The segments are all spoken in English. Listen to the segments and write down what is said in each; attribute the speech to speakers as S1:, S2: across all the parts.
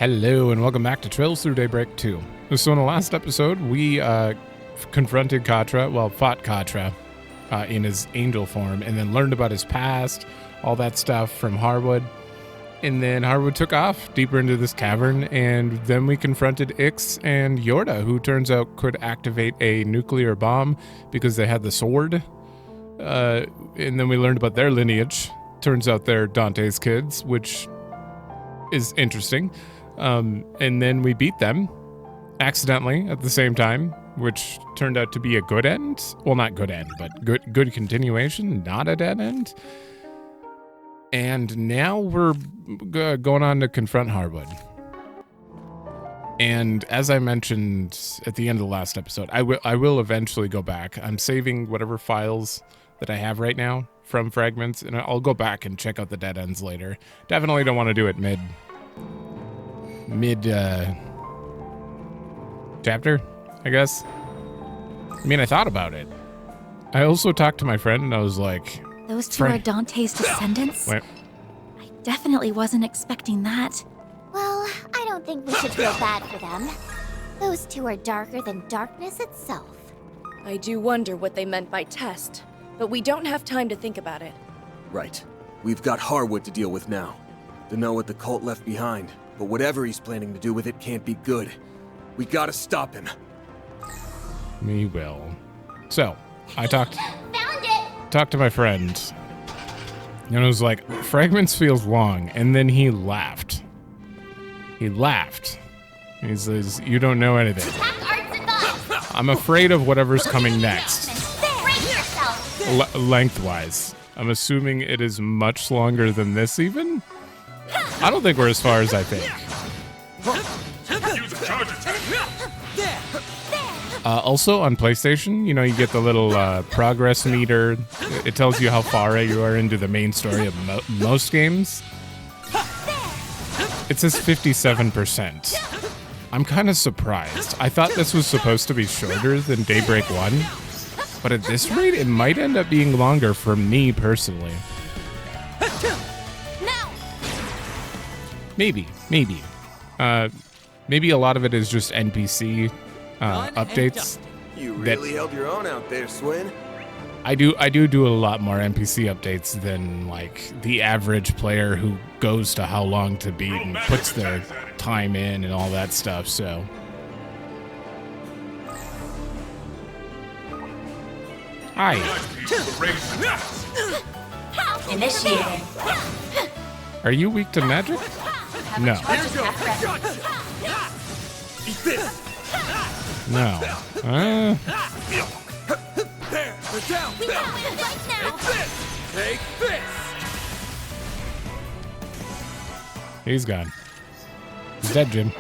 S1: Hello and welcome back to Trails Through Daybreak 2. So in the last episode, we confronted Katra, fought Katra in his angel form, and then learned about his past, all that stuff from Harwood. And then Harwood took off deeper into this cavern, and then we confronted Ix and Yorda, who turns out could activate a nuclear bomb because they had the sword. And then we learned about their lineage. Turns out they're Dante's kids, which is interesting. And then we beat them accidentally at the same time, which turned out to be a good end. Well, not good end, but good continuation, not a dead end. And now we're going on to confront Harwood. And as I mentioned at the end of the last episode, I will eventually go back. I'm saving whatever files that I have right now from Fragments, and I'll go back and check out the dead ends later. Definitely don't want to do it mid chapter, I guess. I mean, I thought about it. I also talked to my friend, and I was like,
S2: those two are Dante's descendants?
S1: Wait.
S2: I definitely wasn't expecting that.
S3: Well, I don't think we should feel bad for them. Those two are darker than darkness itself.
S4: I do wonder what they meant by test, but we don't have time to think about it.
S5: Right. We've got Harwood to deal with now. To know what the cult left behind, but whatever he's planning to do with it can't be good. We gotta stop him.
S1: We will. So, I talked to my friend, and I was like, Fragments feels long, and then he laughed. He says, you don't know anything. I'm afraid of whatever's coming next. Lengthwise. I'm assuming it is much longer than this even? I don't think we're as far as I think. Also on PlayStation, you know, you get the little progress meter. It tells you how far you are into the main story of most games. It says 57%. I'm kind of surprised. I thought this was supposed to be shorter than Daybreak 1, but at this rate, it might end up being longer for me personally. Maybe. Maybe a lot of it is just NPC updates.
S5: You really held your own out there, Swin.
S1: I do a lot more NPC updates than like the average player who goes to how long to beat and puts their time in and all that stuff, so. Hi.
S2: Initiating.
S1: Are you weak to magic? No. No.
S5: There, we're down.
S3: We know it right now.
S5: Take this.
S1: He's gone. He's dead, Jim.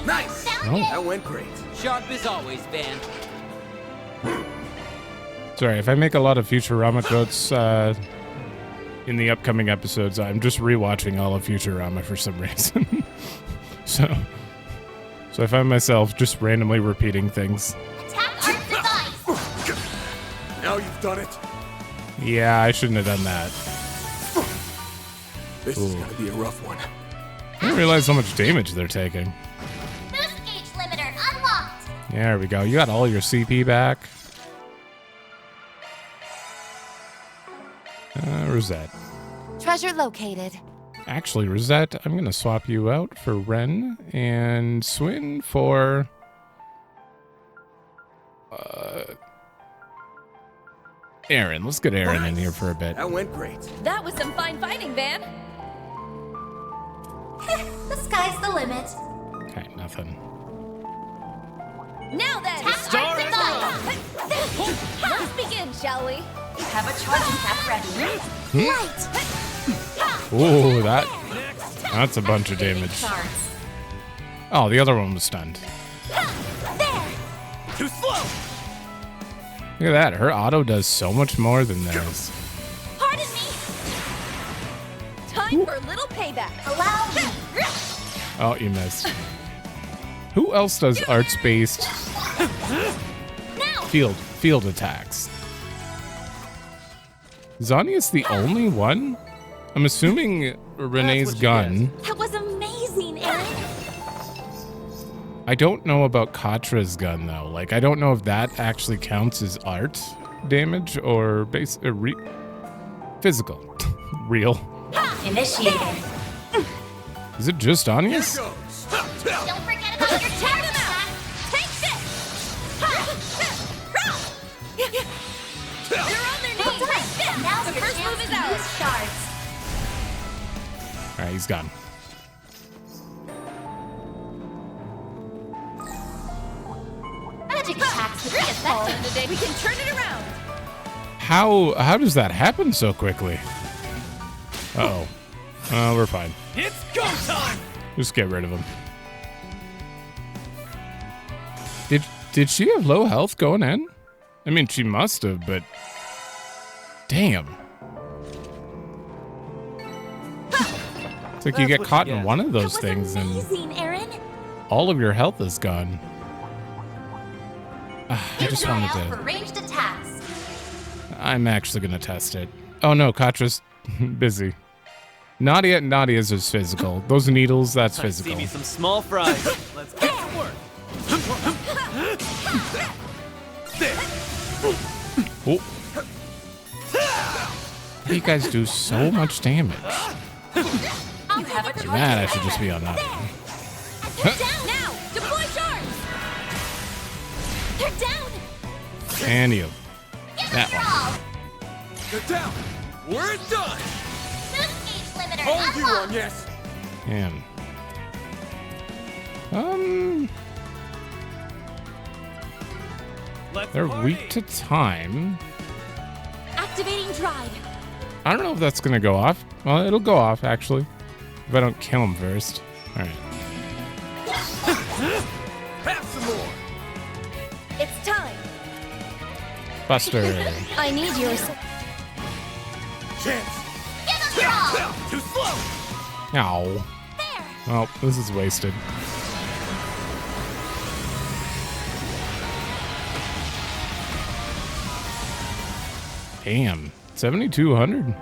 S5: Nice.
S1: Oh.
S5: That went great.
S6: Sharp as always, Van.
S1: Sorry, if I make a lot of Futurama quotes in the upcoming episodes, I'm just rewatching all of Futurama for some reason. So I find myself just randomly repeating things.
S3: Attack Art's device.
S5: Now you've done it.
S1: Yeah, I shouldn't have done that.
S5: This is gonna be a rough one.
S1: I didn't realize how much damage they're taking.
S3: Boost gauge limiter unlocked.
S1: There we go. You got all your CP back. Rosette.
S2: Treasure located.
S1: Actually, Rosette, I'm going to swap you out for Ren and Swin for... Aaron. Let's get Aaron in here for a bit.
S5: That went great.
S4: That was some fine fighting, Van.
S3: The sky's the limit.
S1: Okay, nothing.
S4: Now then,
S3: Attack Art's device.
S4: let's begin, shall we?
S2: Have a charging cap ready.
S3: Light.
S1: Ooh, that's a bunch of damage. Oh, the other one was stunned.
S3: There.
S5: Too slow.
S1: Look at that. Her auto does so much more than theirs.
S3: Pardon me.
S4: Time for a little payback.
S3: Allow me.
S1: Oh, you missed. Who else does arts-based field attacks? Zania's the only one? I'm assuming Renee's
S6: what you
S1: gun.
S2: That was amazing, Aaron.
S1: I don't know about Katra's gun though. Like, I don't know if that actually counts as art damage or physical. Real.
S2: Initiated.
S1: Is it just Anya's?
S3: Don't forget about your tech attack.
S4: Take this! They're on their knees! Take this!
S2: Now's
S4: The
S2: your
S4: first
S2: chance
S4: move is
S2: to
S4: out!
S2: use shards.
S1: All right, he's gone.
S2: Magic attacks would be effective.
S4: Today we can turn it around!
S1: How does that happen so quickly? Uh-oh. We're fine.
S6: It's go time!
S1: Just get rid of him. Did she have low health going in? I mean, she must have, but damn. It's like you
S6: That's
S1: get
S6: what
S1: caught
S6: you
S1: in
S6: get.
S1: one of
S2: That
S1: those
S2: was
S1: things and
S2: amazing, Aaron.
S1: all of your health is gone. I just wanted
S2: Trial for
S1: to...
S2: ranged attacks.
S1: I'm actually going to test it. Oh no, Katra's busy. Nadia's is physical. Those needles, that's
S6: I
S1: physical.
S6: see me some small fries. Let's get to work.
S1: Oh. You guys do so much damage.
S2: You have a choice.
S1: That I should just be on Nadia.
S4: Down! Now! Deploy shards!
S2: They're down.
S1: And you. That one.
S5: Get down! We're done!
S3: Boost gauge limiter
S5: Hold you
S3: unlocked.
S5: on, yes!
S1: And
S6: Let's
S1: they're
S6: party.
S1: weak to time.
S2: Activating drive.
S1: I don't know if that's gonna go off. Well, it'll go off actually, if I don't kill him first. All right.
S5: Have some more!
S4: It's time!
S1: Buster.
S4: I need your
S5: Chance!
S3: Give us your all.
S5: Too slow!
S1: Ow. Well, this is wasted. Damn. 7,200.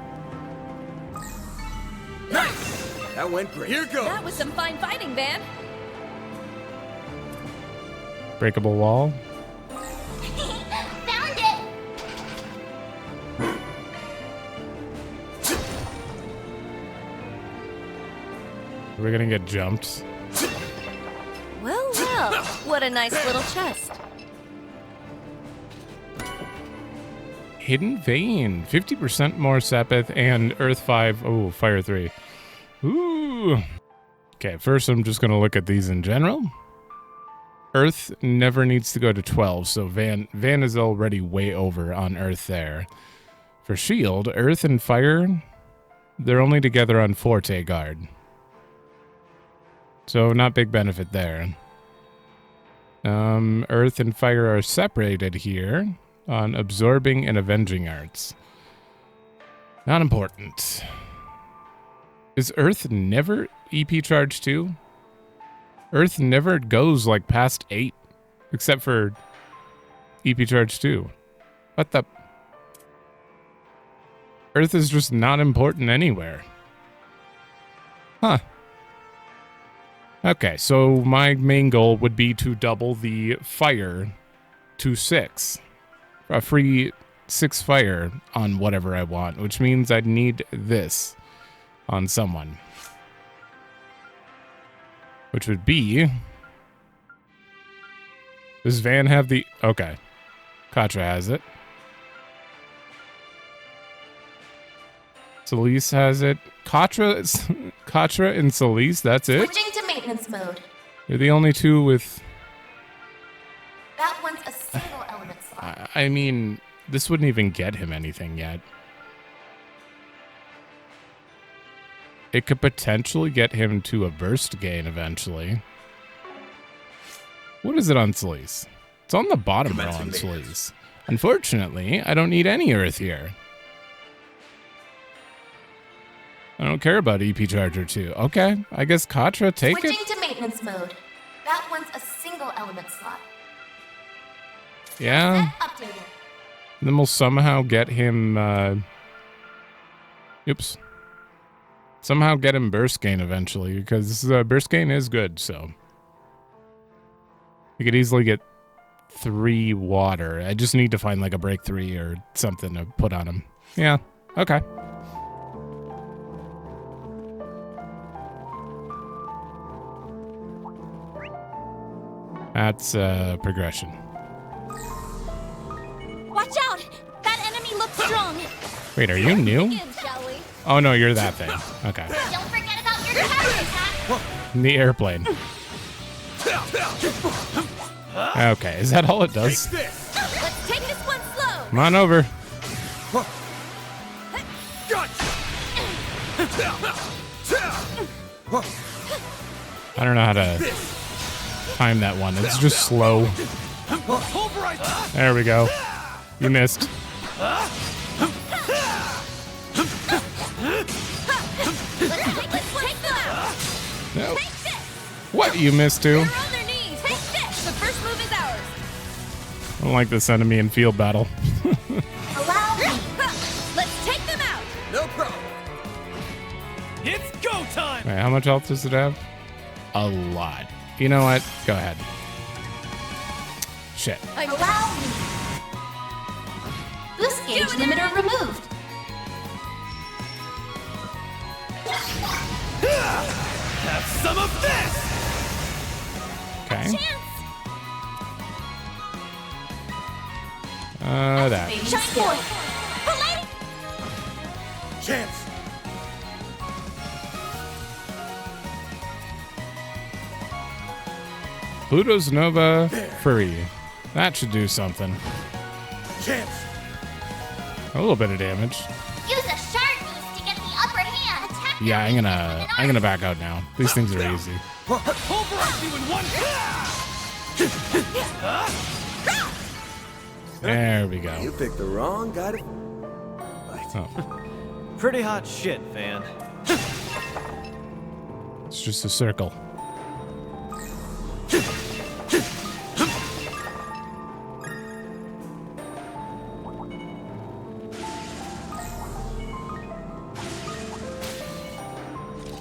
S5: Nice! That went great. Here goes!
S4: That was some fine fighting, Van!
S1: Breakable wall.
S3: Found it.
S1: We're gonna get jumped.
S4: Well, well, what a nice little chest.
S1: Hidden Vein. 50% more Sepith and Earth 5. Oh, Fire 3. Ooh. Okay, first I'm just gonna look at these in general. Earth never needs to go to 12, so Van is already way over on Earth there. For Shield, Earth and Fire, they're only together on Forte Guard. So not big benefit there. Earth and Fire are separated here on Absorbing and Avenging Arts. Not important. Is Earth never EP charge 2? Earth never goes like past 8, except for EP charge 2. What the? Earth is just not important anywhere. Huh. Okay, so my main goal would be to double the fire to 6. A free 6 fire on whatever I want, which means I'd need this on someone. Which would be... Does Van have the... Okay. Katra has it. Celise has it. Katra and Celise, that's it?
S2: Switching to maintenance mode.
S1: You're the only two with...
S2: That one's a single element slot.
S1: I mean, this wouldn't even get him anything yet. It could potentially get him to a burst gain eventually. What is it on Celise? It's on the bottom row on Celise. Unfortunately, I don't need any Earth here. I don't care about EP Charger 2. Okay, I guess Katra, take it.
S2: Switching to maintenance mode. That one's a single element slot.
S1: Yeah.
S2: Set updated.
S1: Then we'll somehow get him, oops. Somehow get him burst gain eventually, because burst gain is good, so. You could easily get 3 water. I just need to find like a break 3 or something to put on him. Yeah, okay. That's progression.
S3: Watch out! That enemy looks strong.
S1: Wait, are you new?
S3: Begin, shall we?
S1: Oh no, you're that thing. Okay.
S2: Don't forget about your counter attack.
S1: In the airplane. Okay, is that all it does?
S4: Let's take this one slow.
S1: Come on over. I don't know how to time that one. It's just slow. There we go. You missed.
S4: Let's take them out.
S1: No.
S4: Take this.
S1: What? You missed too?
S4: They're on their knees. Take this. The first move is ours.
S1: I don't like this enemy in field battle.
S2: Allow me.
S4: Let's take them out.
S5: No problem.
S6: It's go time!
S1: Wait, how much health does it have? A lot. You know what? Go ahead. Shit.
S2: Allow me. Boost gauge limiter removed.
S6: Have some of this!
S1: Okay. That.
S2: Shine forth.
S5: Chance.
S1: Pluto's Nova Furry. That should do something.
S5: Chance.
S1: A little bit of damage.
S2: Use a shard boost to get the upper hand. Attack
S1: Yeah, I'm gonna back out now. These things are easy.
S6: Pulverize you in one.
S1: There we go.
S5: You picked the wrong guy to.
S1: Oh,
S6: Pretty hot shit, fan.
S1: it's just a circle.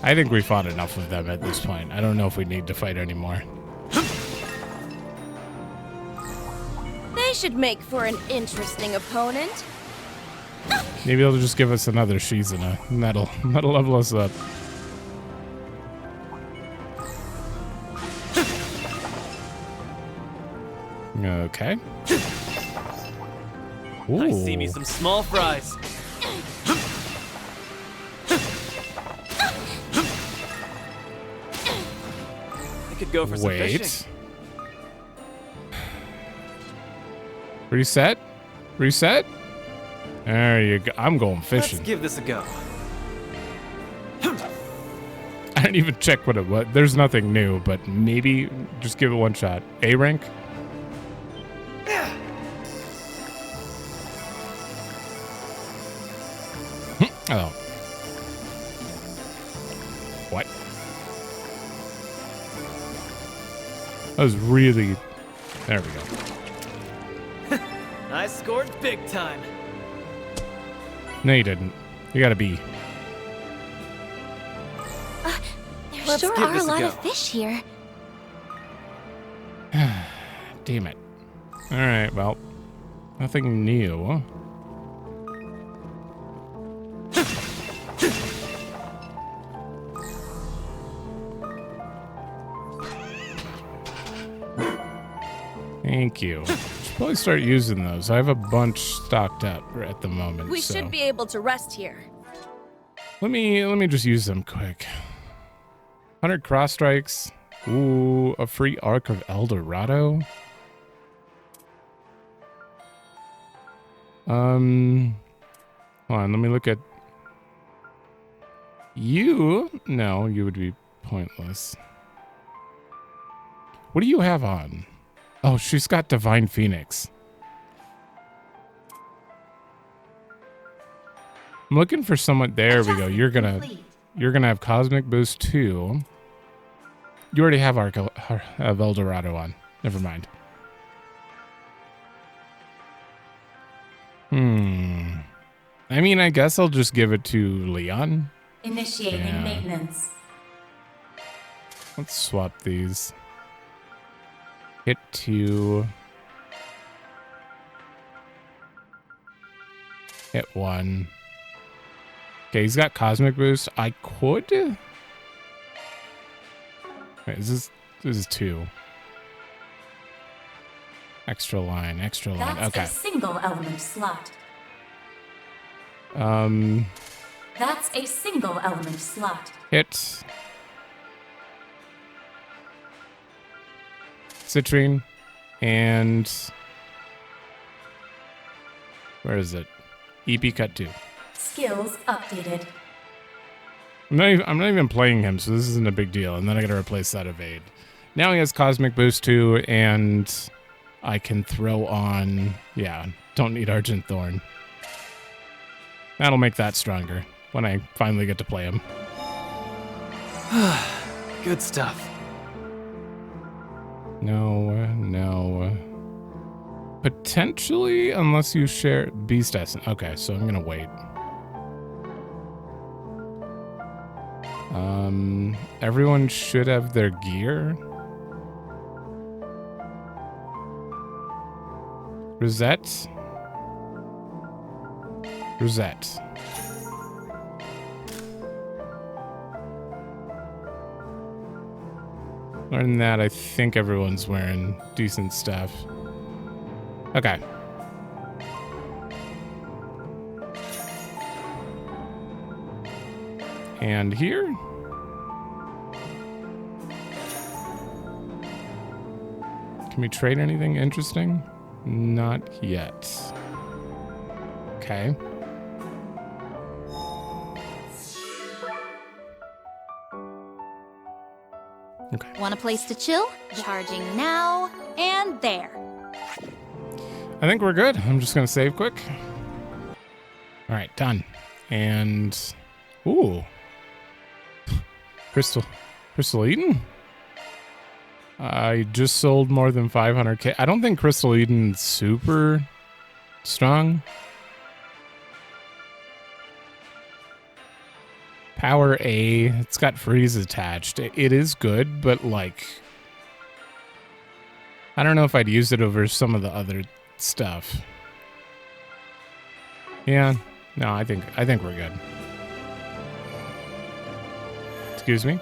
S1: I think we fought enough of them at this point. I don't know if we need to fight anymore.
S4: They should make for an interesting opponent.
S1: Maybe they'll just give us another Shizuna, and that'll level us up. Okay. Ooh.
S6: I see me some small fries. I could go for some
S1: Wait.
S6: fishing.
S1: Reset? Reset? There you go. I'm going fishing.
S6: Let's give this a go.
S1: I didn't even check what it was. There's nothing new, but maybe just give it one shot. A rank? Oh. What? That was really... There we go.
S6: I scored big time.
S1: No, you didn't. You got a B.
S3: There
S6: Let's
S3: sure
S6: give
S3: are
S6: this
S3: a
S6: a
S3: lot
S6: go.
S3: of fish here.
S1: Damn it. Alright, well. Nothing new. Thank you. Should probably start using those. I have a bunch stocked up at the moment.
S4: We
S1: so.
S4: should be able to rest here.
S1: Let me just use them quick. 100 cross strikes. Ooh, a free Arc of El Dorado. Hold on, let me look at you. No, you would be pointless. What do you have on? Oh, she's got Divine Phoenix. I'm looking for someone. There we go. You're gonna have Cosmic Boost 2. You already have Arc of El Dorado on. Never mind. I mean, I guess I'll just give it to Leon.
S7: Initiating
S1: Yeah.
S7: maintenance.
S1: Let's swap these. Hit 2. Hit 1. Okay, he's got Cosmic Boost. I could... Wait, this is 2. Extra line.
S7: That's
S1: Okay.
S7: a single element slot. That's a single element slot.
S1: Hit. Citrine. And... Where is it? EP cut 2.
S7: Skills updated.
S1: I'm not even playing him, so this isn't a big deal. And then I gotta replace that evade. Now he has Cosmic Boost 2, and I can throw on... Yeah, don't need Argent Thorn. That'll make that stronger when I finally get to play him.
S6: Good stuff.
S1: No. Potentially, unless you share Beast Essence. Okay, so I'm gonna wait. Everyone should have their gear. Rosette. Other than that, I think everyone's wearing decent stuff. Okay. And here? Can we trade anything interesting? Not yet. Okay.
S3: Want a place to chill? Charging now and there.
S1: I think we're good. I'm just going to save quick. All right, done. And... Ooh. Crystal Eden? I just sold more than 500k. I don't think Crystal Eden's super strong. Power A. It's got freeze attached. It is good, but like... I don't know if I'd use it over some of the other stuff. Yeah. No, I think we're good. Excuse me?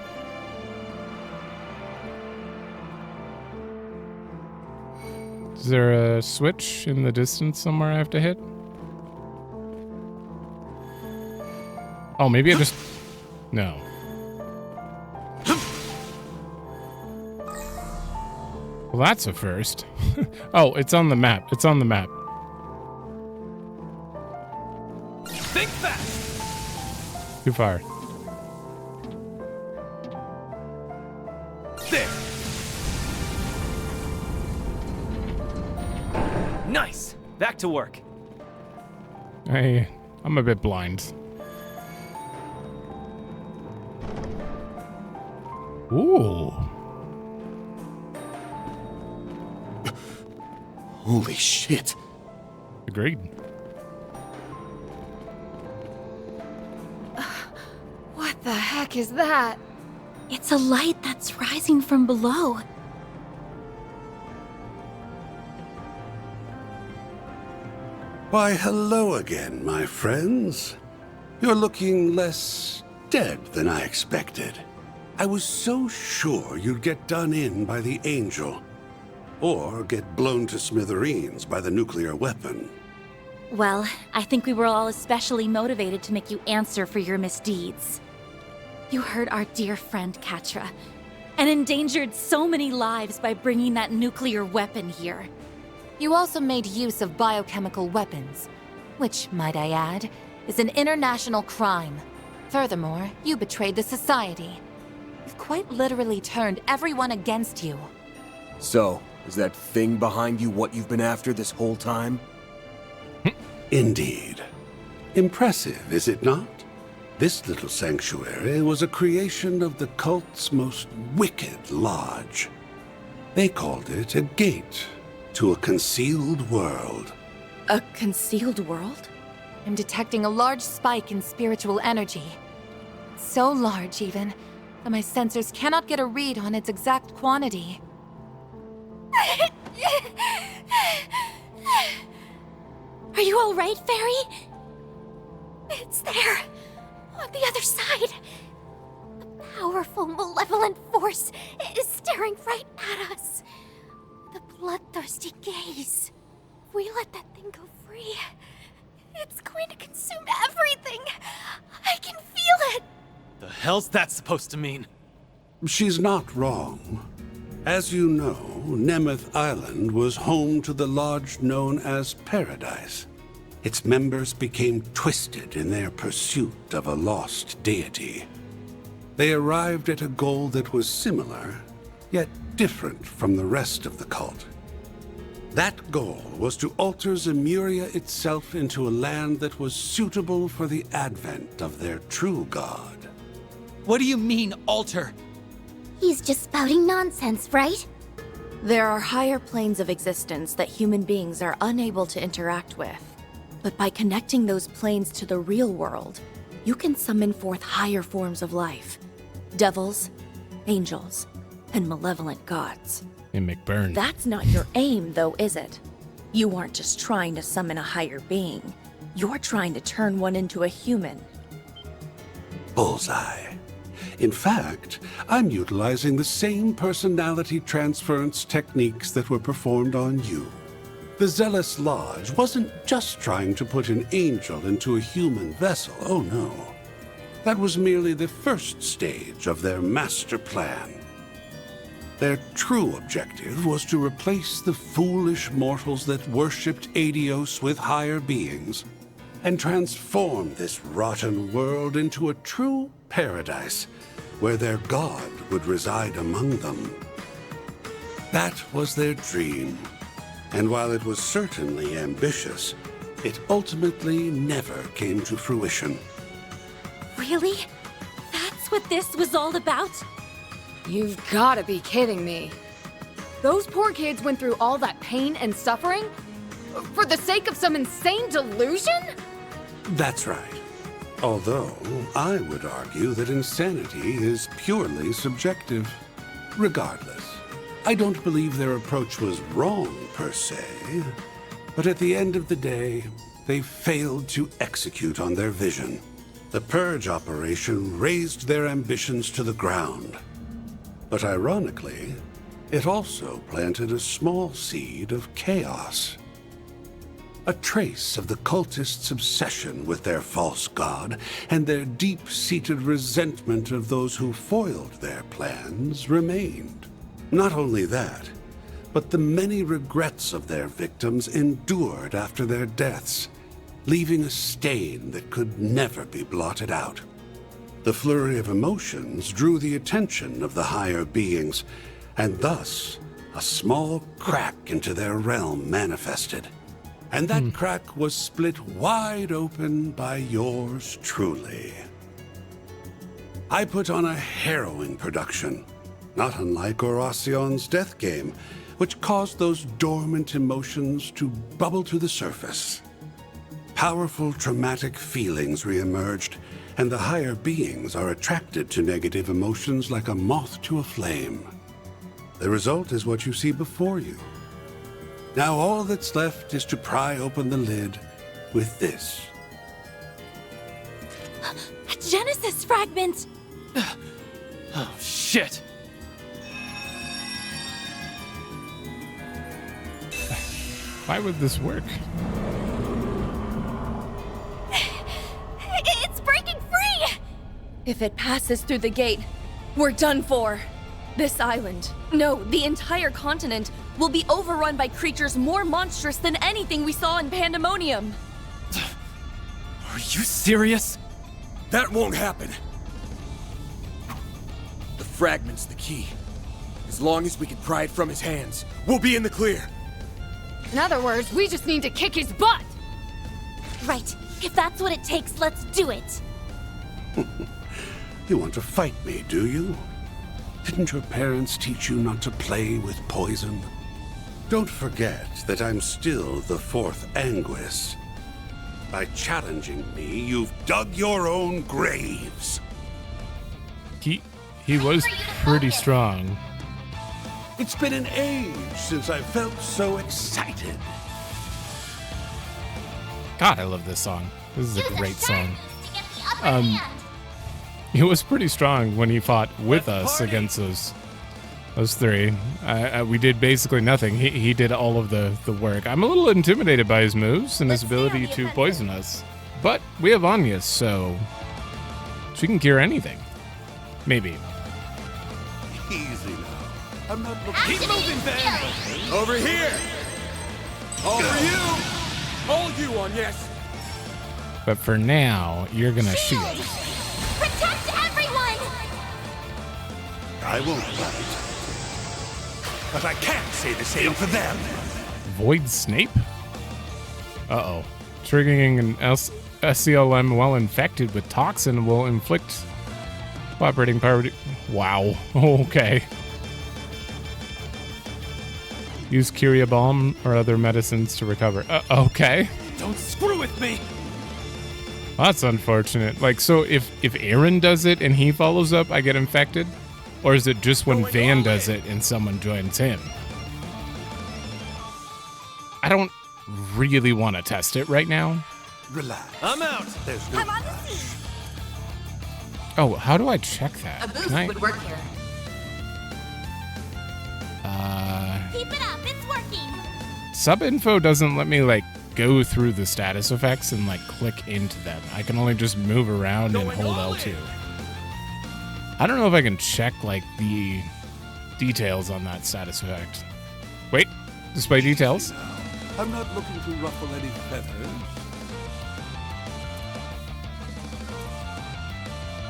S1: Is there a switch in the distance somewhere I have to hit? Oh, maybe I just... No. Well, that's a first. Oh, it's on the map. It's on the map.
S6: Think fast!
S1: Too far.
S6: There! Nice! Back to work.
S1: I'm a bit blind. Ooh.
S5: Holy shit.
S1: Agreed.
S4: What the heck is that? It's a light that's rising from below.
S8: Why, hello again, my friends. You're looking less dead than I expected. I was so sure you'd get done in by the Angel, or get blown to smithereens by the nuclear weapon.
S7: Well, I think we were all especially motivated to make you answer for your misdeeds. You hurt our dear friend Catra, and endangered so many lives by bringing that nuclear weapon here.
S2: You also made use of biochemical weapons, which, might I add, is an international crime. Furthermore, you betrayed the Society. You've quite literally turned everyone against you.
S5: So, is that thing behind you what you've been after this whole time?
S8: Indeed. Impressive, is it not? This little sanctuary was a creation of the cult's most wicked lodge. They called it a gate to a concealed world.
S4: A concealed world?
S2: I'm detecting a large spike in spiritual energy. It's so large, even, that my sensors cannot get a read on its exact quantity.
S7: Are you all right, Fairy? It's there, on the other side.
S3: A powerful, malevolent force is staring right at us. The bloodthirsty gaze. If we let that thing go free, it's going to consume everything. I can feel it.
S6: The hell's that supposed to mean?
S8: She's not wrong. As you know, Nemeth Island was home to the lodge known as Paradise. Its members became twisted in their pursuit of a lost deity. They arrived at a goal that was similar, yet different from the rest of the cult. That goal was to alter Zemuria itself into a land that was suitable for the advent of their true god.
S6: What do you mean, alter?
S3: He's just spouting nonsense, right?
S4: There are higher planes of existence that human beings are unable to interact with. But by connecting those planes to the real world, you can summon forth higher forms of life. Devils, angels, and malevolent gods.
S1: In McBurn.
S4: That's not your aim, though, is it? You aren't just trying to summon a higher being. You're trying to turn one into a human.
S8: Bullseye. In fact, I'm utilizing the same personality transference techniques that were performed on you. The Zealous Lodge wasn't just trying to put an angel into a human vessel, oh no. That was merely the first stage of their master plan. Their true objective was to replace the foolish mortals that worshipped Adios with higher beings and transform this rotten world into a true paradise where their god would reside among them. That was their dream, and while it was certainly ambitious, it ultimately never came to fruition.
S7: Really? That's what this was all about?
S9: You've gotta be kidding me. Those poor kids went through all that pain and suffering? For the sake of some insane delusion?
S8: That's right. Although, I would argue that insanity is purely subjective. Regardless, I don't believe their approach was wrong, per se. But at the end of the day, they failed to execute on their vision. The Purge operation razed their ambitions to the ground. But ironically, it also planted a small seed of chaos. A trace of the cultists' obsession with their false god and their deep-seated resentment of those who foiled their plans remained. Not only that, but the many regrets of their victims endured after their deaths, leaving a stain that could never be blotted out. The flurry of emotions drew the attention of the higher beings, and thus a small crack into their realm manifested. And that crack was split wide open by yours truly. I put on a harrowing production, not unlike Oracion's death game, which caused those dormant emotions to bubble to the surface. Powerful traumatic feelings reemerged, and the higher beings are attracted to negative emotions like a moth to a flame. The result is what you see before you. Now all that's left is to pry open the lid with this.
S7: A Genesis fragment!
S6: Oh, shit!
S1: Why would this work?
S3: It's breaking free!
S4: If it passes through the gate, we're done for. This island, no, the entire continent, will be overrun by creatures more monstrous than anything we saw in Pandemonium.
S6: Are you serious?
S5: That won't happen. The fragment's the key. As long as we can pry it from his hands, we'll be in the clear.
S9: In other words, we just need to kick his butt!
S7: Right. If that's what it takes, let's do it.
S8: You want to fight me, do you? Didn't your parents teach you not to play with poison? Don't forget that I'm still the fourth Anguis. By challenging me, you've dug your own graves.
S1: He was pretty strong.
S8: It's been an age since I felt so excited.
S1: God, I love this song. This is a great song.
S3: To get the upper hand.
S1: He was pretty strong when he fought with us against those three. We did basically nothing. He did all of the work. I'm a little intimidated by his moves and his ability to poison us. But we have Anya, so she can cure anything. Maybe.
S8: Easy now. I'm not looking.
S6: Keep moving, Ben!
S5: Over here! All for you! All you on, yes!
S1: But for now, you're gonna shield.
S3: Protect everyone!
S8: I won't fight. But I can't say the same for them.
S1: Void Snape? Uh-oh. Triggering an SCLM while infected with toxin will inflict operating power. Wow. Okay. Use Curia Balm or other medicines to recover. Okay.
S6: Don't screw with me!
S1: That's unfortunate. Like, so if Aaron does it and he follows up, I get infected? Or is it just when Van does it and someone joins him? I don't really want to test it right now.
S8: Relax.
S6: I'm out!
S8: There's no rush.
S1: Oh, how do I check that?
S2: A boost
S1: Can I-
S2: would work here.
S3: Keep it up, it's working!
S1: Sub-info doesn't let me, like, go through the status effects and, like, click into them. I can only just move around and hold L2. I don't know if I can check, like, the details on that status effect. Wait, display details.
S8: I'm not looking to ruffle any feathers.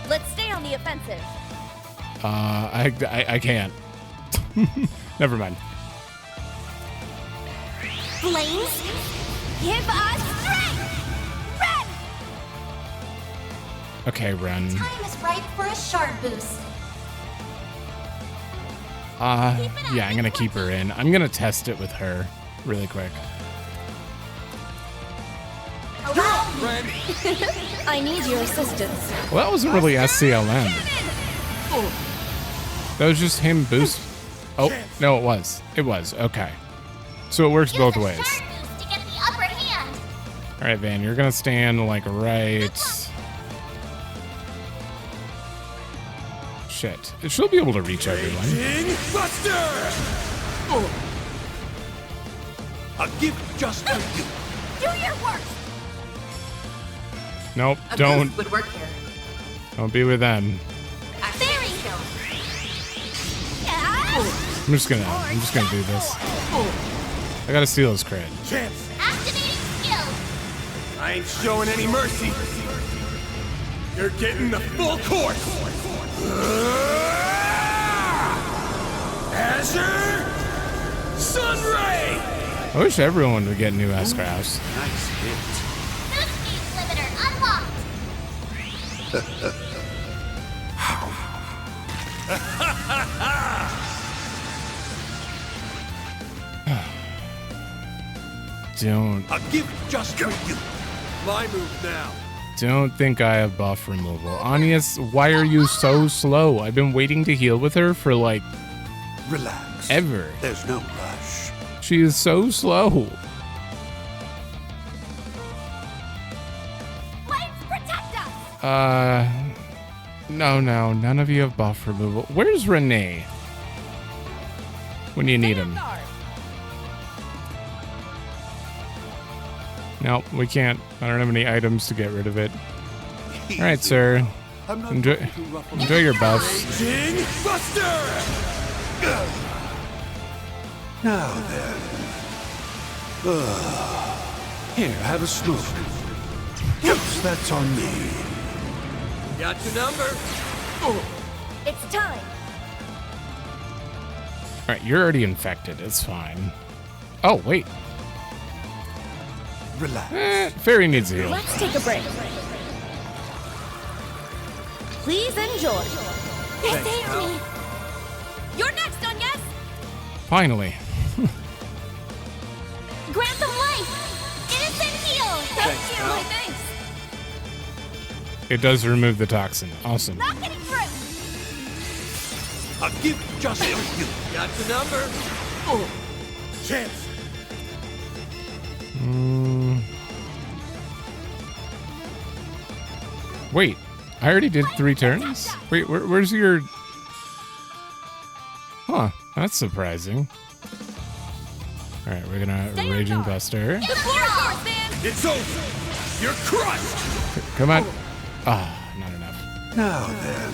S3: Let's stay on the offensive.
S1: I can't. Never mind.
S3: Flames, give us strength! Run!
S1: Okay, run.
S3: Time is right for a shard boost.
S1: Yeah, I'm gonna keep her in. I'm gonna test it with her really quick.
S3: I need your assistance.
S1: Well, that wasn't really SCLM. That was just him boost. Oh, no, it was. It was. Okay. So it works both ways.
S3: Shard boost to get the upper hand.
S1: All right, Van, you're gonna stand like right. Shit. She'll be able to reach everyone.
S5: King Buster!
S8: I'll give it just for you.
S3: Do your work.
S1: Nope, don't.
S2: Would work here.
S1: Don't be with them.
S3: Fairy.
S1: I'm just gonna do this. I gotta steal his cred.
S5: Chance!
S3: Activating skill.
S5: I ain't showing any mercy. You're getting the full course. Azure Sunray!
S1: I wish everyone would get new S-Crafts.
S8: Nice hit.
S3: Boost speed limiter unlocked.
S8: I'll give it just for you.
S5: My move now.
S1: Don't think I have buff removal. Anias, why are you so slow? I've been waiting to heal with her for like
S8: Relax.
S1: ever.
S8: There's no rush.
S1: She is so slow.
S3: Flames protect us.
S1: No, none of you have buff removal. Where's Renee? When you need him. Nope, we can't. I don't have any items to get rid of it. All right, sir.
S8: I'm not
S1: Enjoy,
S8: looking to ruffle
S1: enjoy your buffs.
S5: King Buster!
S8: Now then. Here, have a smoke. Oops, that's on me.
S5: Got your number.
S3: It's time.
S1: All right, you're already infected. It's fine. Oh, wait.
S8: Relax.
S1: Fairy needs a heal.
S3: Let's take a break. Please enjoy. They saved me. You're next, Onyas.
S1: Finally.
S3: Grant them life. Innocent heal.
S5: Thanks, pal.
S3: Thanks.
S1: It does remove the toxin. Awesome.
S3: Not getting through.
S8: A gift just for you.
S5: Got the number.
S8: Oh, chance.
S1: Wait, I already did 3 turns? Wait, where's your... Huh, that's surprising. Alright, we're gonna Raging Buster.
S8: It's over. You're crushed.
S1: Come on. Ah, not enough.
S8: Now then.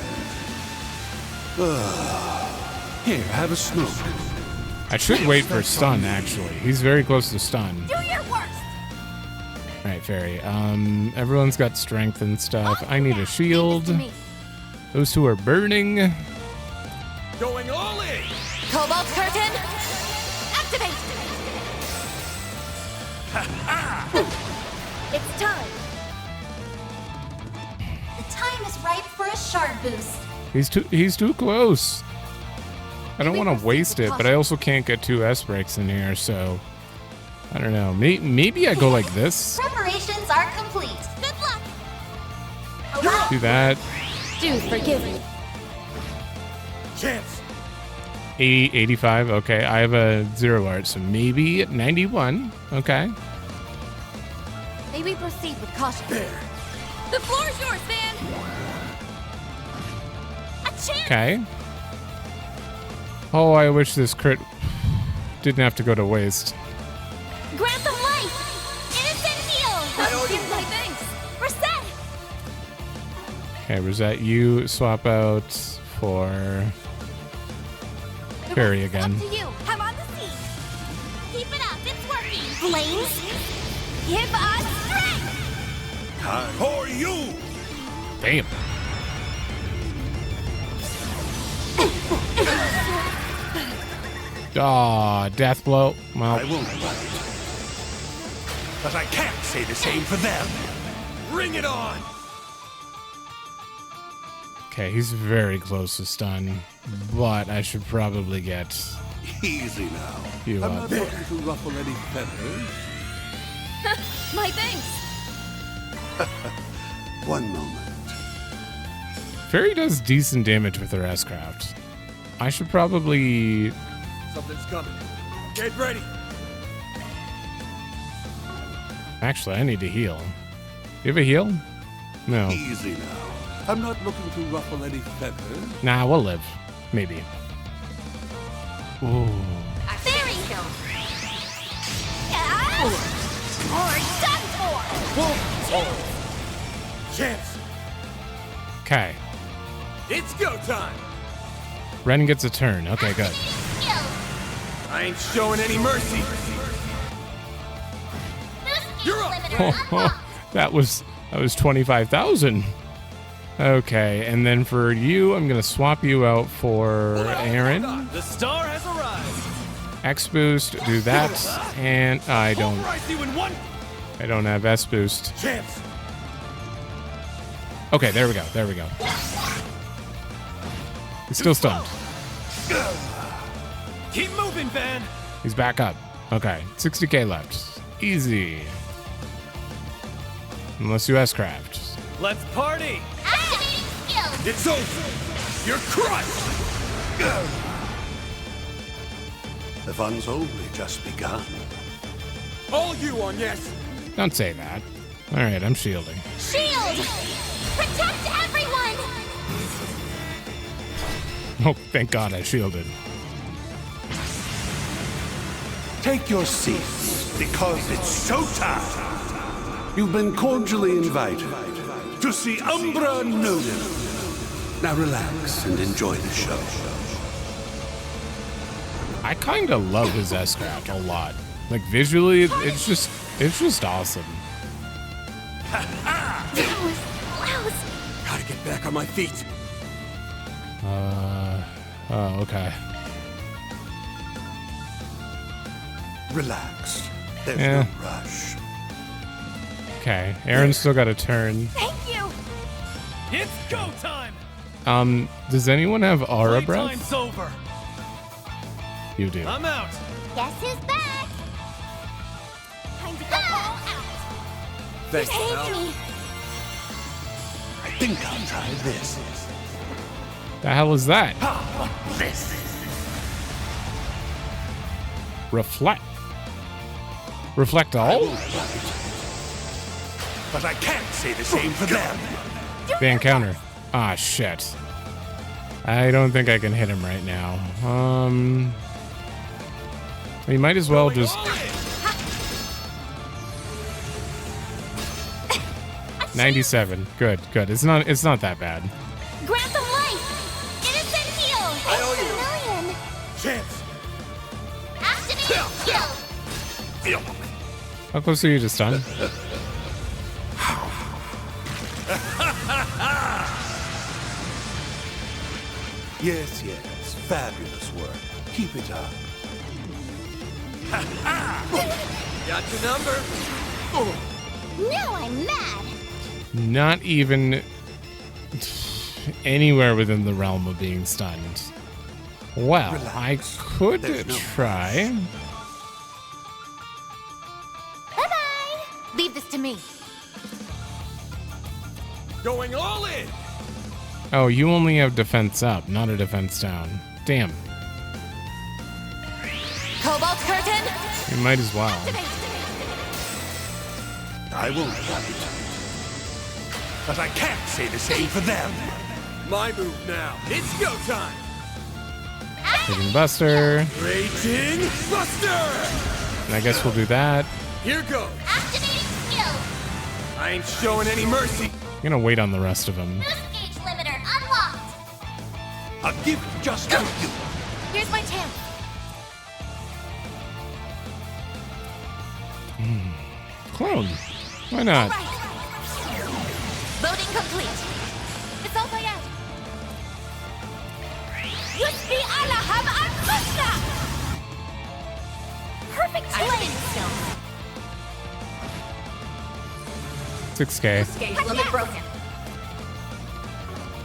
S8: Here, have a smoke.
S1: I should wait for stun, actually. He's very close to stun.
S3: Do your worst!
S1: Alright, Fairy. Everyone's got strength and stuff. I need a shield. Those 2 are burning.
S5: Going all in.
S2: Cobalt Curtain, activate!
S3: It's time. The time is right for a shard boost.
S1: He's too close. I don't want to waste it, but I also can't get 2 S breaks in here, so I don't know. Maybe I go like this.
S3: Preparations are complete. Good luck.
S1: Do that.
S4: Do forgive me.
S8: Chance.
S1: 85. Okay, I have a 0 art, so maybe 91. Okay.
S2: Maybe proceed with caution.
S8: There.
S3: The floor's yours, Van. A chance.
S1: Okay. Oh, I wish this crit didn't have to go to waste.
S3: Grant them life. Innocent heal. Give my thanks. Reset.
S1: Okay, Rosette, you swap out for Fairy again.
S3: Up to you. I'm on the scene. Keep it up. It's working. Flames, give us strength.
S8: Time for you.
S1: Damn. Aw, death blow.
S8: I
S1: Well,
S8: won't bite. But I can't say the same for them.
S5: Bring it on.
S1: okay, he's very close to stun, but I should probably get
S8: Easy now.
S1: you
S8: I'm
S1: up.
S8: not looking to ruffle any feathers.
S3: My thanks.
S8: One moment.
S1: Fairy does decent damage with her S-Craft. I should probably...
S5: Something's coming. Get ready.
S1: Actually, I need to heal. You have a heal? No.
S8: Easy now. I'm not looking to ruffle any feathers.
S1: Nah, we'll live. Maybe. Ooh.
S3: There you go. Yeah. Or done for.
S5: Chance.
S1: Okay.
S5: It's go time.
S1: Ren gets a turn. Okay, good.
S3: Skill.
S5: I ain't showing any mercy. You're up.
S1: that was 25,000. Okay, and then for you, I'm gonna swap you out for Aaron.
S6: The star has arrived.
S1: X boost, do that, and I don't have S boost.
S8: Chance.
S1: Okay, there we go. He's still stunned.
S6: Keep moving, Van.
S1: He's back up. Okay, 60k left. Easy. Unless you S-Craft.
S6: Let's party.
S3: Activating skill.
S5: It's over. You're crushed.
S8: The fun's only just begun.
S5: All you on yes.
S1: Don't say that. All right, I'm shielding.
S3: Shield. Protect everyone.
S1: Oh, thank God I shielded.
S8: Take your seats, because it's showtime. You've been cordially invited to see Umbra Noden. Now relax and enjoy the show.
S1: I kind of love his S-Craft a lot. Like visually, it's just awesome.
S3: That was lousy.
S5: Gotta get back on my feet.
S1: Oh, okay.
S8: Relax. There's
S1: Yeah.
S8: no rush.
S1: Okay, Aaron's still got a turn.
S3: Thank you.
S6: It's go time.
S1: Does anyone have aura breath?
S6: Playtime's over.
S1: You do.
S6: I'm out.
S3: Guess who's back? Time to go all out.
S5: Thanks,
S3: Save
S5: pal.
S3: me.
S8: I think I'll try this.
S1: The hell is that?
S8: This.
S1: Reflect. Reflect
S8: I
S1: all?
S8: won't fight. But I can't say the same for them.
S1: The encounter. Ah, shit. I don't think I can hit him right now. We might as well just... 97. Good, good. It's not that bad.
S3: Grant them life! Innocent heal!
S5: I owe you.
S3: Million!
S8: Chance.
S3: Activate heal!
S1: How close are you to stun?
S8: Yes, yes. Fabulous work. Keep it up.
S5: Got your number.
S3: Now I'm mad!
S1: Not even anywhere within the realm of being stunned. Well,
S8: Relax.
S1: I could
S8: There's no
S1: try.
S3: Bye-bye!
S2: Leave this to me.
S5: Going all in.
S1: Oh, you only have defense up, not a defense down. Damn.
S2: Cobalt curtain!
S1: You might as well.
S8: I won't fight. But I can't say the same for them.
S5: My move now. It's go time.
S1: Hitting Buster.
S5: Raging Buster.
S1: And I guess we'll do that.
S5: Here goes.
S3: Activating skill!
S5: I ain't showing any mercy.
S1: I'm gonna wait on the rest of them.
S3: Boost gauge limiter unlocked!
S8: A gift just for you.
S2: Here's my chance.
S1: Clone. Why not?
S2: Right. Loading complete. It's all by out. Yusbi Alaham Al-Fusna!
S3: Perfect
S2: Activating
S3: blade!
S2: skill.
S1: 6K.
S2: Gauge limit broken.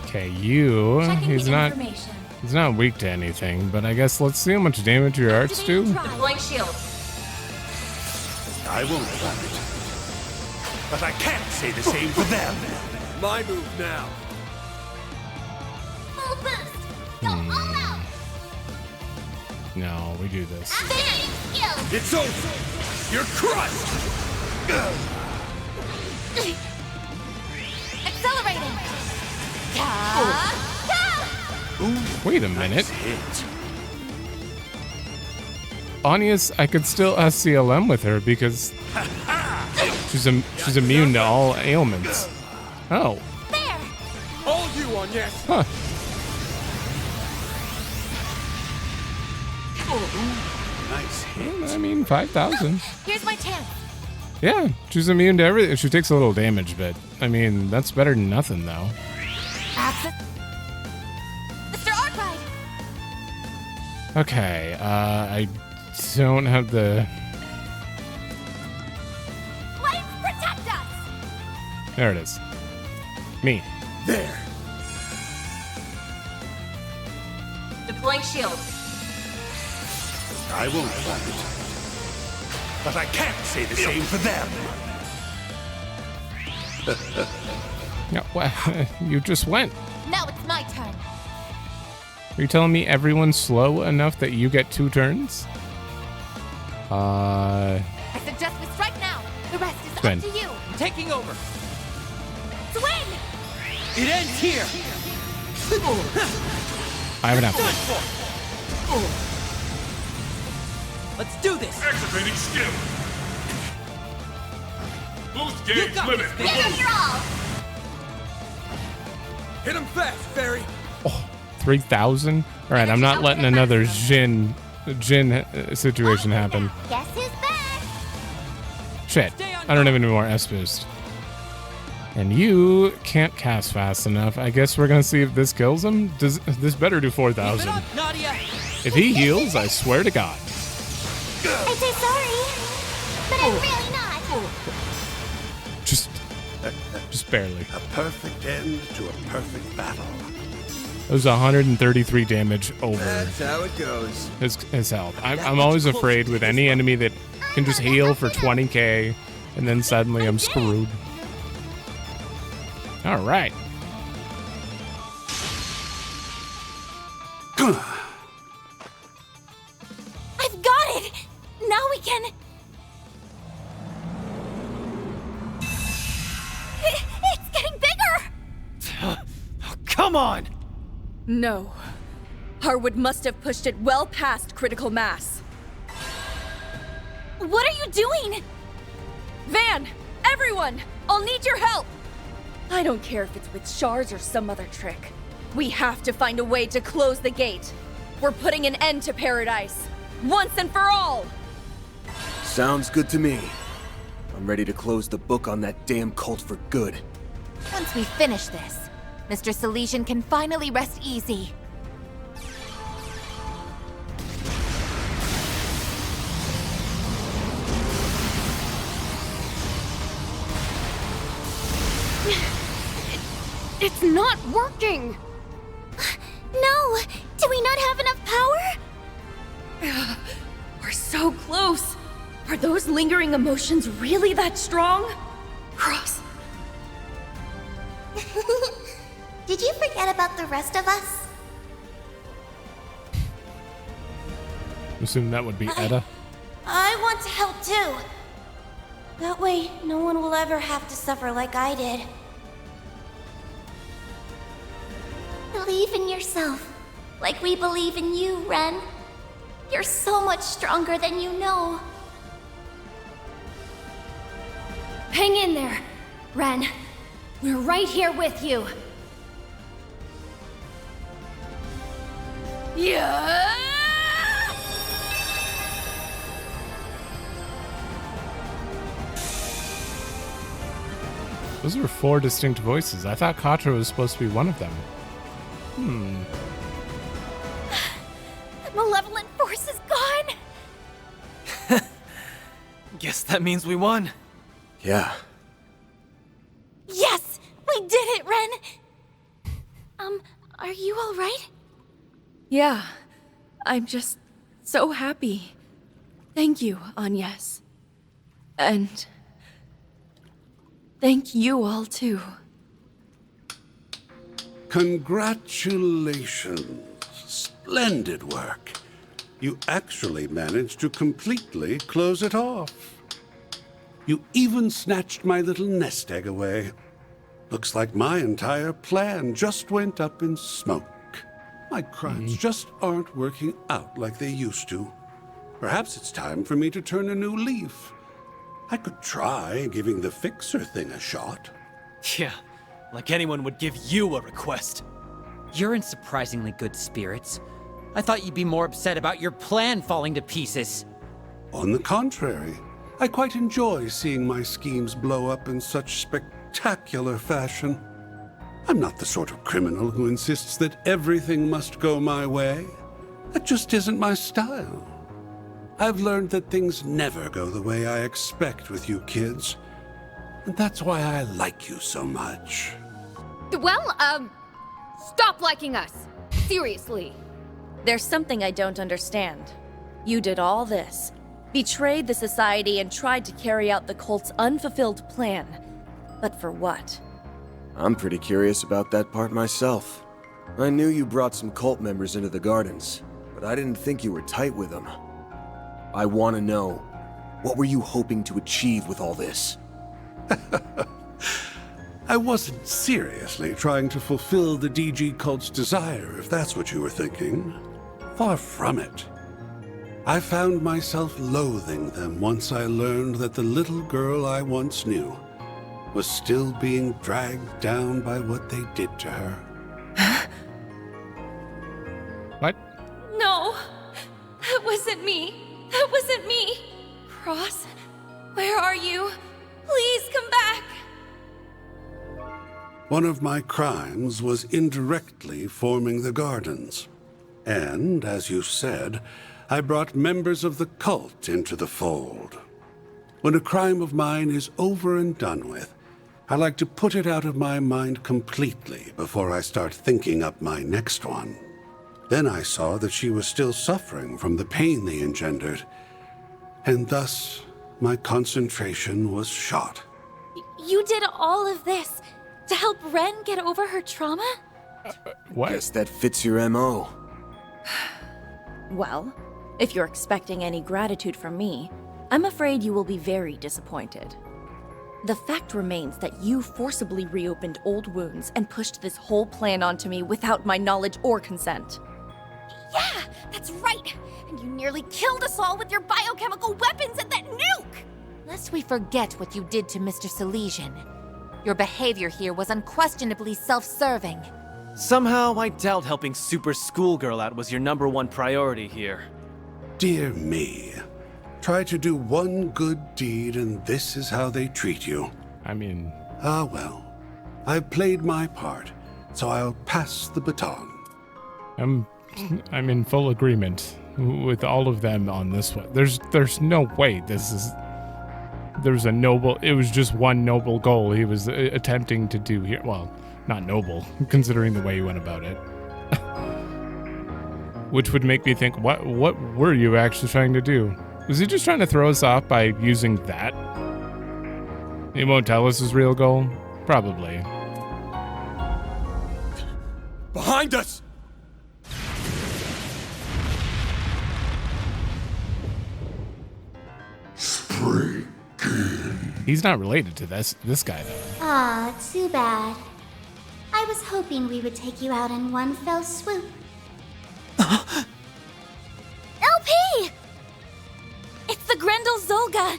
S1: Okay, you. He's not weak to anything, but I guess let's see how much damage your arts do.
S2: Deploying shield.
S8: I won't fight. But I can't say the same for them.
S5: My move now.
S3: Full boost! Go all out!
S1: No, we do this.
S3: Activating skill!
S5: It's over. You're crushed.
S2: Accelerating.
S1: Wait a minute.
S8: Hit.
S1: Anya's, I could still SCLM with her because she's immune to all ailments. Oh,
S3: There!
S5: All you on yes.
S1: huh.
S8: Nice hit.
S1: I mean, 5,000.
S2: Here's my chance.
S1: Yeah, she's immune to everything. She takes a little damage, but I mean, that's better than nothing, though.
S2: Access. Mr. Arkride!
S1: Okay, I don't have the.
S3: Flames protect us!
S1: There it is. Me.
S5: There.
S2: Deploying shield.
S8: I won't fight. But I can't say the same for them.
S1: Yeah, well, you just went.
S2: Now it's my turn.
S1: Are you telling me everyone's slow enough that you get 2 turns?
S2: I suggest we strike now. The rest is
S1: Swing.
S2: up to you.
S6: I'm taking over.
S2: Swing!
S6: It ends here.
S1: I have enough.
S6: Let's do this.
S10: Activating skill. Boost
S6: You
S10: gauge
S6: got
S10: limit.
S6: this,
S3: Give it your all!
S5: Hit him fast, Fairy.
S1: Oh, 3,000? All right, I'm not letting another Jin situation happen.
S3: Guess who's back?
S1: Shit, I don't have any more S boost. And you can't cast fast enough. I guess we're gonna see if this kills him. Does this better do
S6: Keep
S1: 4,000?
S6: it up, Nadia.
S1: If he heals, I swear to God.
S3: I'd say sorry, but I'm really not.
S1: Just barely.
S8: A perfect end to a perfect battle.
S1: It was 133 damage over
S5: That's how it goes.
S1: his health. I'm always afraid with any enemy that can just heal for 20k, and then suddenly I'm screwed. All right.
S6: Come on!
S4: No. Harwood must have pushed it well past critical mass.
S7: What are you doing?
S4: Van! Everyone! I'll need your help! I don't care if it's with shards or some other trick. We have to find a way to close the gate. We're putting an end to paradise. Once and for all!
S5: Sounds good to me. I'm ready to close the book on that damn cult for good.
S2: Once we finish this, Mr. Salesian can finally rest easy.
S9: It's not working!
S3: No! Do we not have enough power?
S4: We're so close! Are those lingering emotions really that strong? Cross.
S3: Did you forget about the rest of us?
S1: Assume that would be Edda.
S3: I want to help too. That way, no one will ever have to suffer like I did. Believe in yourself, like we believe in you, Ren. You're so much stronger than you know. Hang in there, Ren. We're right here with you.
S4: Yeah!
S1: Those were 4 distinct voices. I thought Katra was supposed to be one of them.
S3: The malevolent force is gone.
S6: Guess that means we won.
S5: Yeah.
S3: Yes, we did it, Ren. Are you all right?
S4: Yeah. I'm just so happy. Thank you, Agnes. And thank you all too.
S8: Congratulations. Splendid work. You actually managed to completely close it off. You even snatched my little nest egg away. Looks like my entire plan just went up in smoke. My crimes just aren't working out like they used to. Perhaps it's time for me to turn a new leaf. I could try giving the fixer thing a shot.
S6: Yeah, like anyone would give you a request. You're in surprisingly good spirits. I thought you'd be more upset about your plan falling to pieces.
S8: On the contrary, I quite enjoy seeing my schemes blow up in such spectacular fashion. I'm not the sort of criminal who insists that everything must go my way. That just isn't my style. I've learned that things never go the way I expect with you kids. And that's why I like you so much.
S9: Well, stop liking us. Seriously.
S4: There's something I don't understand. You did all this, betrayed the society, and tried to carry out the cult's unfulfilled plan. But for what?
S5: I'm pretty curious about that part myself. I knew you brought some cult members into the gardens, but I didn't think you were tight with them. I want to know, what were you hoping to achieve with all this?
S8: I wasn't seriously trying to fulfill the DG cult's desire, if that's what you were thinking. Far from it. I found myself loathing them once I learned that the little girl I once knew was still being dragged down by what they did to her.
S1: What?
S4: No! That wasn't me! That wasn't me! Cross, where are you? Please come back!
S8: One of my crimes was indirectly forming the gardens. And, as you said, I brought members of the cult into the fold. When a crime of mine is over and done with, I like to put it out of my mind completely before I start thinking up my next one. Then I saw that she was still suffering from the pain they engendered, and thus my concentration was shot.
S7: You did all of this to help Ren get over her trauma?
S1: What?
S5: Guess that fits your MO.
S4: Well, if you're expecting any gratitude from me, I'm afraid you will be very disappointed. The fact remains that you forcibly reopened old wounds and pushed this whole plan onto me without my knowledge or consent.
S3: Yeah, that's right! And you nearly killed us all with your biochemical weapons and that nuke!
S2: Lest we forget what you did to Mr. Silesian. Your behavior here was unquestionably self-serving.
S10: Somehow, I doubt helping Super Schoolgirl out was your #1 priority here.
S8: Dear me. Try to do one good deed and this is how they treat you.
S1: I mean,
S8: Ah well. I've played my part, so I'll pass the baton.
S1: I'm in full agreement with all of them on this one. There's no way this is. It was just one noble goal he was attempting to do here. Well, not noble, considering the way he went about it. Which would make me think, what were you actually trying to do? Was he just trying to throw us off by using that? He won't tell us his real goal? Probably.
S5: Behind us!
S8: Spriggan.
S1: He's not related to this guy, though.
S3: Aw, too bad. I was hoping we would take you out in one fell swoop.
S7: LP! It's the Grendel Zolga!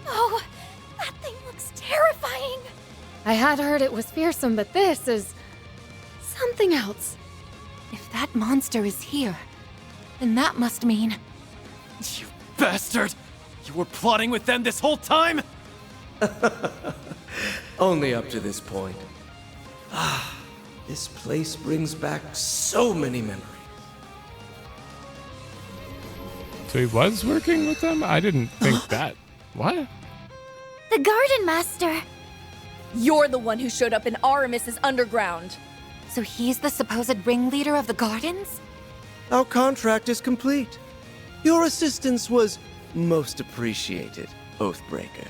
S3: Oh, that thing looks terrifying.
S9: I had heard it was fearsome, but this is something else.
S2: If that monster is here, then that must mean...
S10: You bastard! You were plotting with them this whole time?
S11: Only up to this point. Ah, this place brings back so many memories.
S1: So he was working with them? I didn't think that. What?
S3: The Garden Master.
S4: You're the one who showed up in Aramis's underground.
S2: So he's the supposed ringleader of the Gardens?
S11: Our contract is complete. Your assistance was most appreciated, Oathbreaker.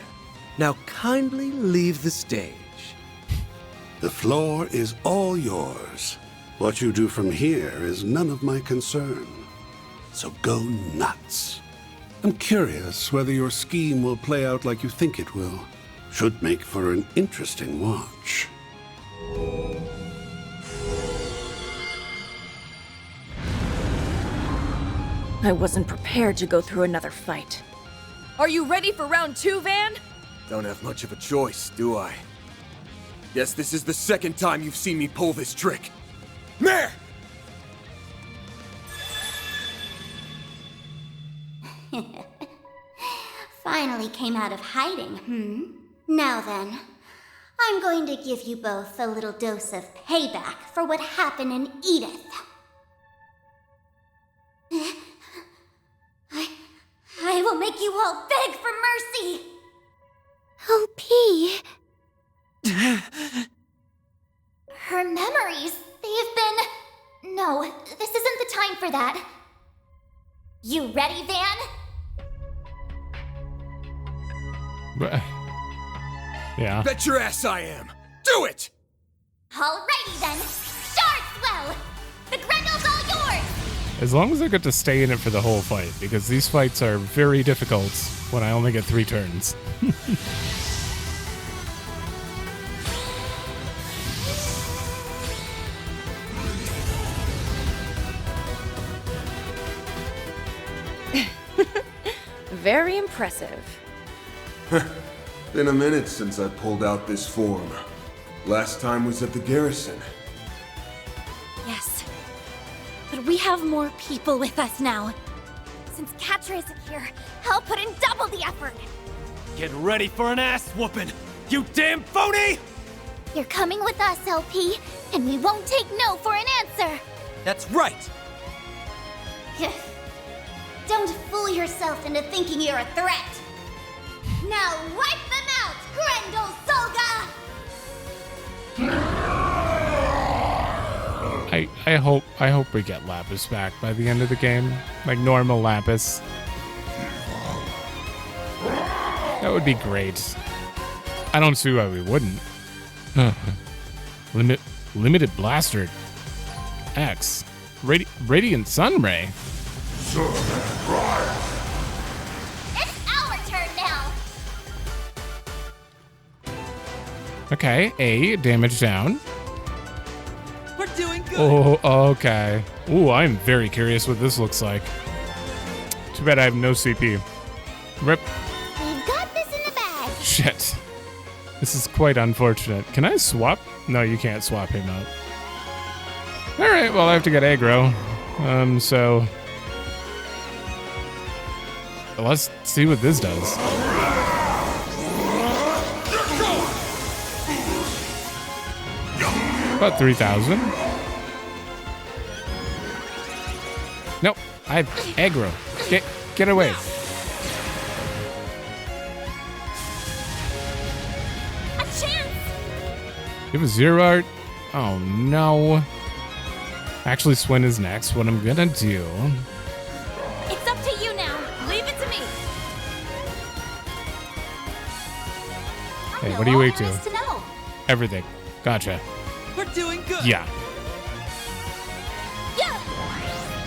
S11: Now kindly leave the stage.
S8: The floor is all yours. What you do from here is none of my concern. So go nuts. I'm curious whether your scheme will play out like you think it will. Should make for an interesting watch.
S4: I wasn't prepared to go through another fight. Are you ready for round 2, Van?
S5: Don't have much of a choice, do I? Guess this is the second time you've seen me pull this trick. Mare!
S3: Finally came out of hiding, Now then, I'm going to give you both a little dose of payback for what happened in Edith. I will make you all beg for mercy! LP. Her memories, they've been... No, this isn't the time for that. You ready, Van?
S1: Yeah.
S5: Bet your ass I am! Do it!
S3: Alrighty then, Startswell! The Grendel's all yours!
S1: As long as I get to stay in it for the whole fight, because these fights are very difficult when I only get 3 turns.
S4: Very impressive.
S5: Been a minute since I pulled out this form. Last time was at the garrison.
S7: Yes. But we have more people with us now.
S3: Since Catra isn't here, I'll put in double the effort.
S10: Get ready for an ass whooping, you damn phony!
S3: You're coming with us, LP, and we won't take no for an answer.
S6: That's right!
S3: Don't fool yourself into thinking you're a threat. Now wipe them out, Grendel Solga!
S1: I hope we get Lapis back by the end of the game, like normal Lapis. That would be great. I don't see why we wouldn't. Limited Blaster X. Radiant Sunray.
S3: It's our turn now.
S1: Okay, A, damage down.
S6: We're doing good.
S1: Oh, okay. Ooh, I'm very curious what this looks like. Too bad I have no CP. Rip.
S3: We've got this in the bag.
S1: Shit. This is quite unfortunate. Can I swap? No, you can't swap him out. Alright, well, I have to get aggro. So... let's see what this does. About 3,000. Nope, I have aggro. Get away.
S3: A chance.
S1: You have a zero art? Oh no. Actually, Swin is next. What I'm gonna do...
S3: It's up to you now. Leave it to me.
S1: Hey, what are you weak to?
S3: To know.
S1: Everything. Gotcha.
S6: We're doing good.
S1: Yeah.
S3: Yeah.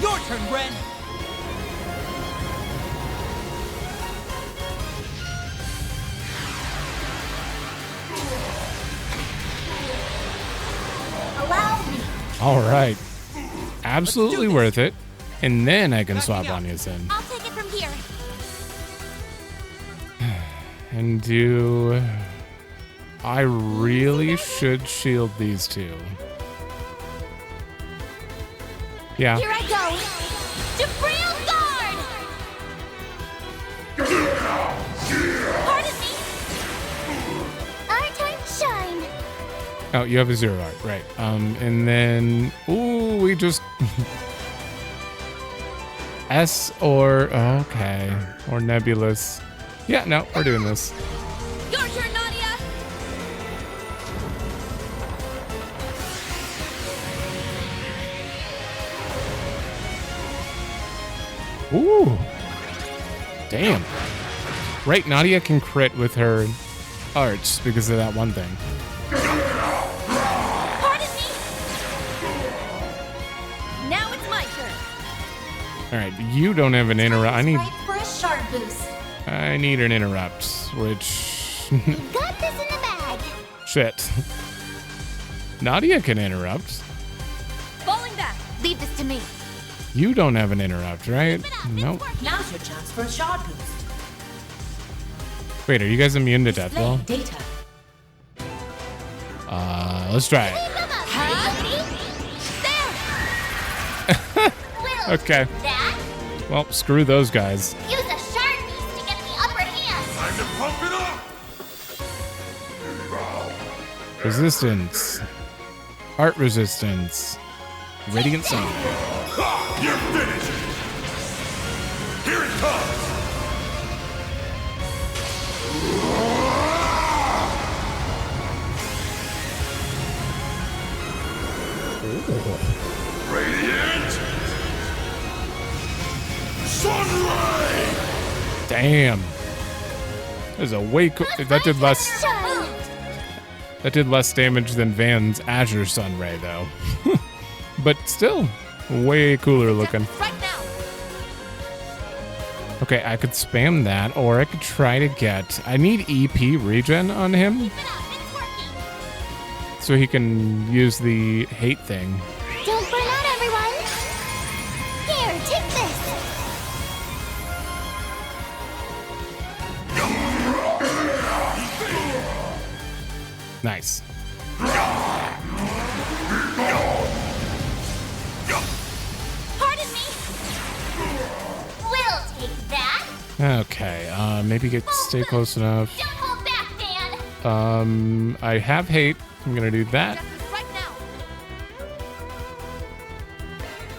S6: Your turn, Ren.
S3: Allow me.
S1: All right. Absolutely worth it. And then I can swap on you then.
S3: I'll take it from here.
S1: And do... I really should shield these two. Yeah.
S3: Here I go. Defrail guard. Pardon me. Our time to shine.
S1: Oh, you have a zero art, right. And then... Ooh, we just... S or... Okay. Or Nebulous. Yeah, no, we're doing this.
S3: Your turn, Nadia.
S1: Ooh. Damn. Right, Nadia can crit with her arts because of that one thing.
S3: Pardon me. Now it's my turn.
S1: All right, you don't have an interrupt.
S3: Right for a shard boost.
S1: I need an interrupt, which...
S3: We've got this in the bag.
S1: Shit. Nadia can interrupt.
S3: Falling back. Leave this to me.
S1: You don't have an interrupt, right? Nope.
S3: Now's your chance for a shard boost.
S1: Wait, are you guys immune to death roll?
S3: Data.
S1: Let's try it. Okay.
S3: That?
S1: Well, screw those guys.
S3: Use a shard beast to get the upper hand.
S8: Time to pump it up!
S1: Resistance. Art resistance. Radiant Sun.
S8: You're finished! Here it comes! Radiant! Sunlight!
S1: Damn. There's a way that did less. That did less damage than Van's Azure Sunray, though. But still, way cooler looking.
S3: Right now.
S1: Okay, I could spam that, or I could try to get... I need EP regen on him,
S3: Keep it up. It's working.
S1: so he can use the hate thing.
S3: Don't burn out, everyone. Here, take this.
S1: Nice.
S3: Pardon me. We'll take that.
S1: Okay, maybe stay close enough.
S3: Don't hold back, Dan.
S1: I have hate. I'm gonna do that.
S3: Right now.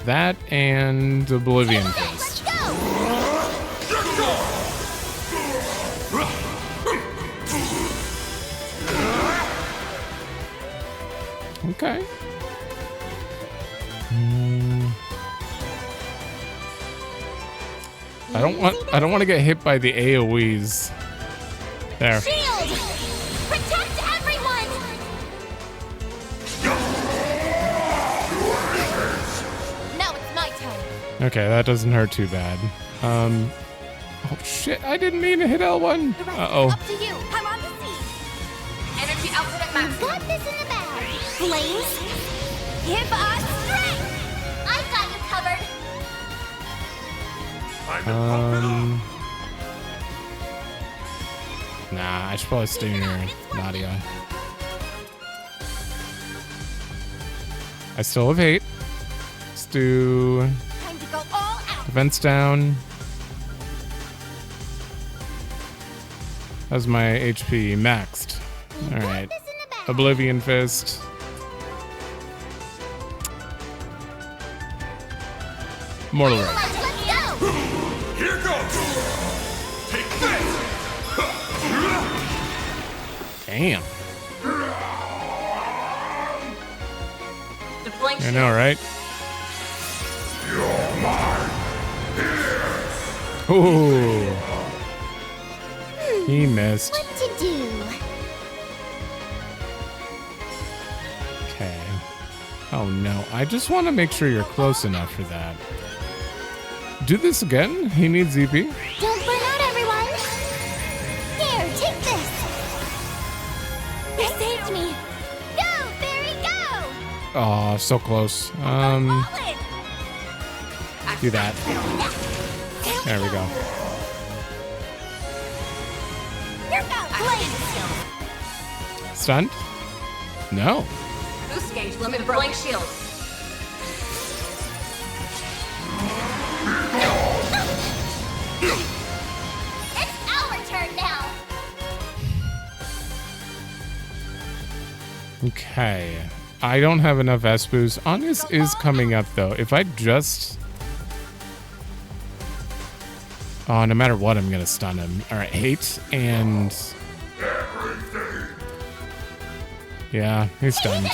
S1: That and Oblivion
S3: Let's
S1: Fist.
S3: go.
S1: Okay. I don't want to get hit by the AoEs. There.
S3: Shield. Protect everyone. Now it's my turn.
S1: Okay, that doesn't hurt too bad. Oh shit, I didn't mean to hit L1.
S3: The rest
S1: Uh-oh.
S3: is up to you. I'm on the scene. Energy output at You've got this in the bag. Flames, give us strength! I've got you covered.
S1: Nah, I should probably stay near Nadia. I still have hate. Let's do
S3: Time to go all out.
S1: defense down. How's my HP maxed? All right.
S3: This in the bag.
S1: Oblivion Fist. Mortal Ray.
S3: Let's go.
S8: Here goes! Take this!
S1: Damn.
S7: Deploying
S1: I know, right? Ooh. He missed.
S3: What to do?
S1: Okay. Oh no, I just want to make sure you're close enough for that. Do this again? He needs EP.
S3: Don't burn out, everyone. Here, take this. You saved me. Go, fairy, go.
S1: Oh, so close. Do that. There we go.
S3: Here goes. Blaze.
S1: Stunned? No.
S9: Boost gauge limit blank shield.
S3: It's our turn now.
S1: Okay. I don't have enough S-Boost. Honest is coming up though. If I just... Oh, no matter what, I'm gonna stun him. Alright, hate and... Yeah, he's stunned.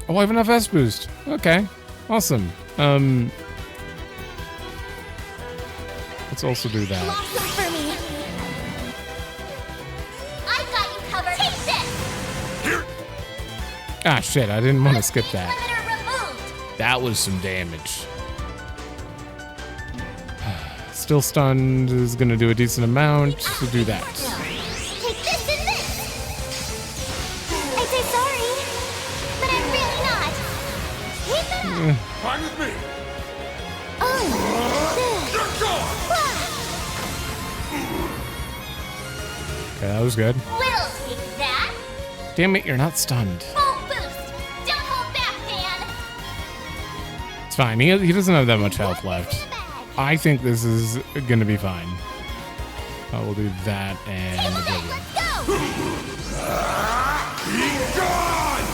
S1: Oh, I have enough S-Boost. Okay. Awesome. Let's also do that.
S3: Blossom for me. I've got you covered. Take this.
S1: Ah, shit, I didn't want to skip that.
S3: Limiter removed.
S1: That was some damage. Still stunned is going to do a decent amount to do that.
S3: Take this and this. I'd say sorry, but I'm really not. Keep it up.
S8: Fine with me!
S3: Oh,
S8: You're gone!
S1: Okay, that was good.
S3: we'll take that.
S1: Damn it, you're not stunned.
S3: Full boost. Don't hold back, man.
S1: It's fine. He doesn't have that much health left. I think this is going to be fine. We'll do that and Oblivion.
S3: Let's go.
S8: Be gone!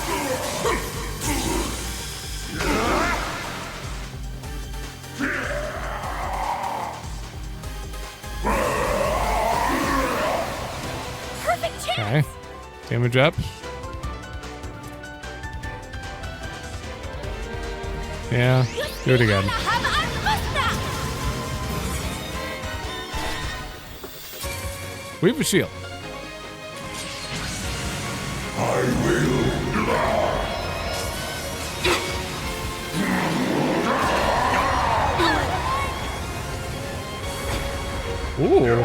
S3: Perfect chance.
S1: Okay. Damage up. Yeah. Do it again. We have a shield. Ooh.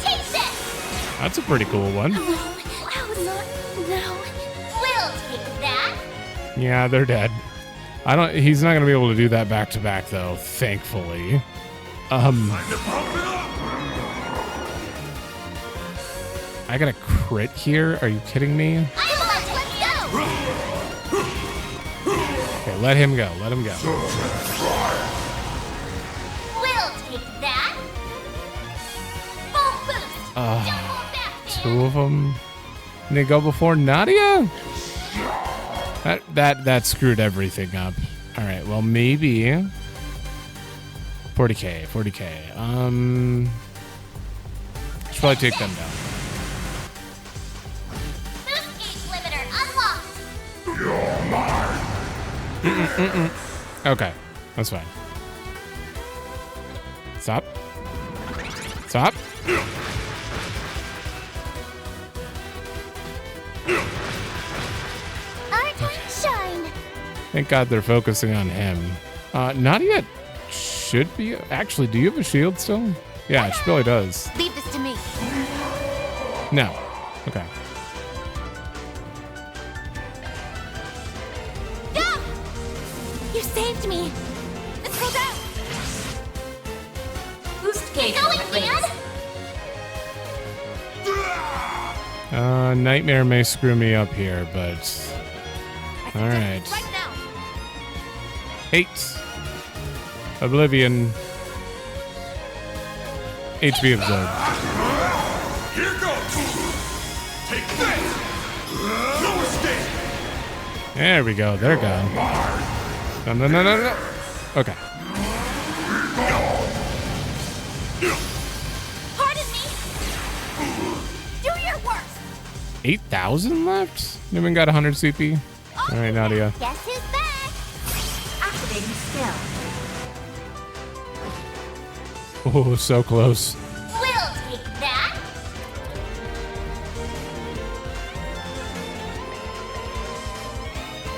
S3: Take this.
S1: That's a pretty cool one.
S3: We'll take that.
S1: Yeah, they're dead. He's not gonna be able to do that back to back though, thankfully. I got a crit here. Are you kidding me?
S3: Let's go.
S1: Okay, let him go. Let him go.
S3: We'll take that. Full boost. Don't hold back, man.
S1: Two of them. And they go before Nadia? That screwed everything up. All right, well maybe 40k. Should probably take them down.
S3: Boost gauge limiter unlocked.
S1: Okay, that's fine. Stop. Stop.
S3: Our time to shine.
S1: Thank God they're focusing on him. Nadia should be... Actually, do you have a shield still? Yeah, she probably does.
S3: Leave this to me.
S1: No. Okay.
S3: Go! You saved me. Let's go down.
S7: Boost gauge
S3: Going,
S7: limit
S3: man.
S1: Nightmare may screw me up here, but... Alright.
S3: Right now.
S1: 8. Oblivion. HP absorbed.
S8: Here goes! Take that! No mistake!
S1: There we go. They're gone. No. Okay.
S3: Pardon me. Do your worst.
S1: 8,000 left? Even got 100 CP. All right, Nadia.
S3: Guess who's back?
S7: activating skill.
S1: Oh, so close.
S3: We'll take that.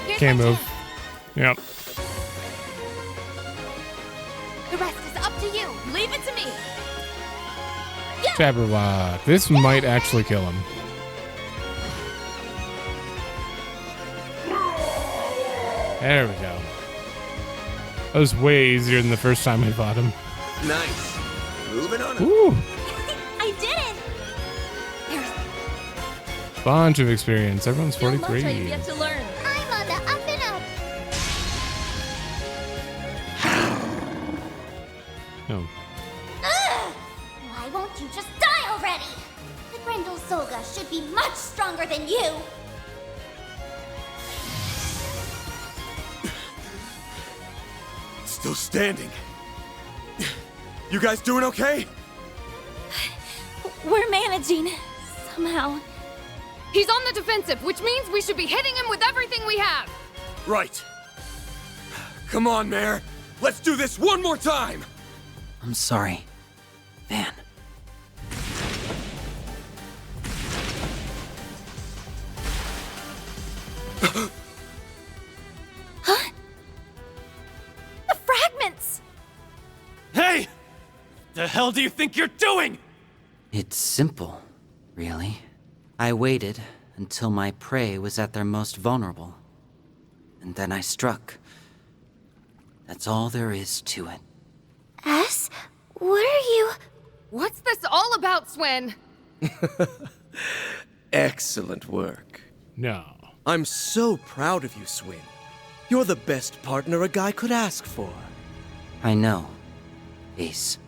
S3: Here's
S1: Can't
S3: my
S1: move.
S3: chance.
S1: Yep.
S3: The rest is up to you. Leave it to me.
S1: Jabberwock. This might actually kill him. There we go. That was way easier than the first time I fought him.
S5: Nice. Moving on.
S1: Ooh.
S3: I did it. There's
S1: Bunch of experience. Everyone's
S3: still much I've
S1: 43.
S3: yet to learn. I'm on the up and up.
S1: No.
S3: Ugh! Why won't you just die already? The Grendel Soga should be much stronger than you.
S11: Still standing. You guys doing okay?
S7: We're managing. Somehow.
S9: He's on the defensive, which means we should be hitting him with everything we have.
S11: Right. Come on, Mare. Let's do this one more time.
S6: I'm sorry, Van.
S3: The fragments!
S10: Hey! The hell do you think you're doing?
S6: It's simple, really. I waited until my prey was at their most vulnerable. And then I struck. That's all there is to it.
S3: S? What are you?
S9: What's this all about, Swin?
S11: Excellent work.
S1: No.
S11: I'm so proud of you, Swin. You're the best partner a guy could ask for.
S6: I know, Ace.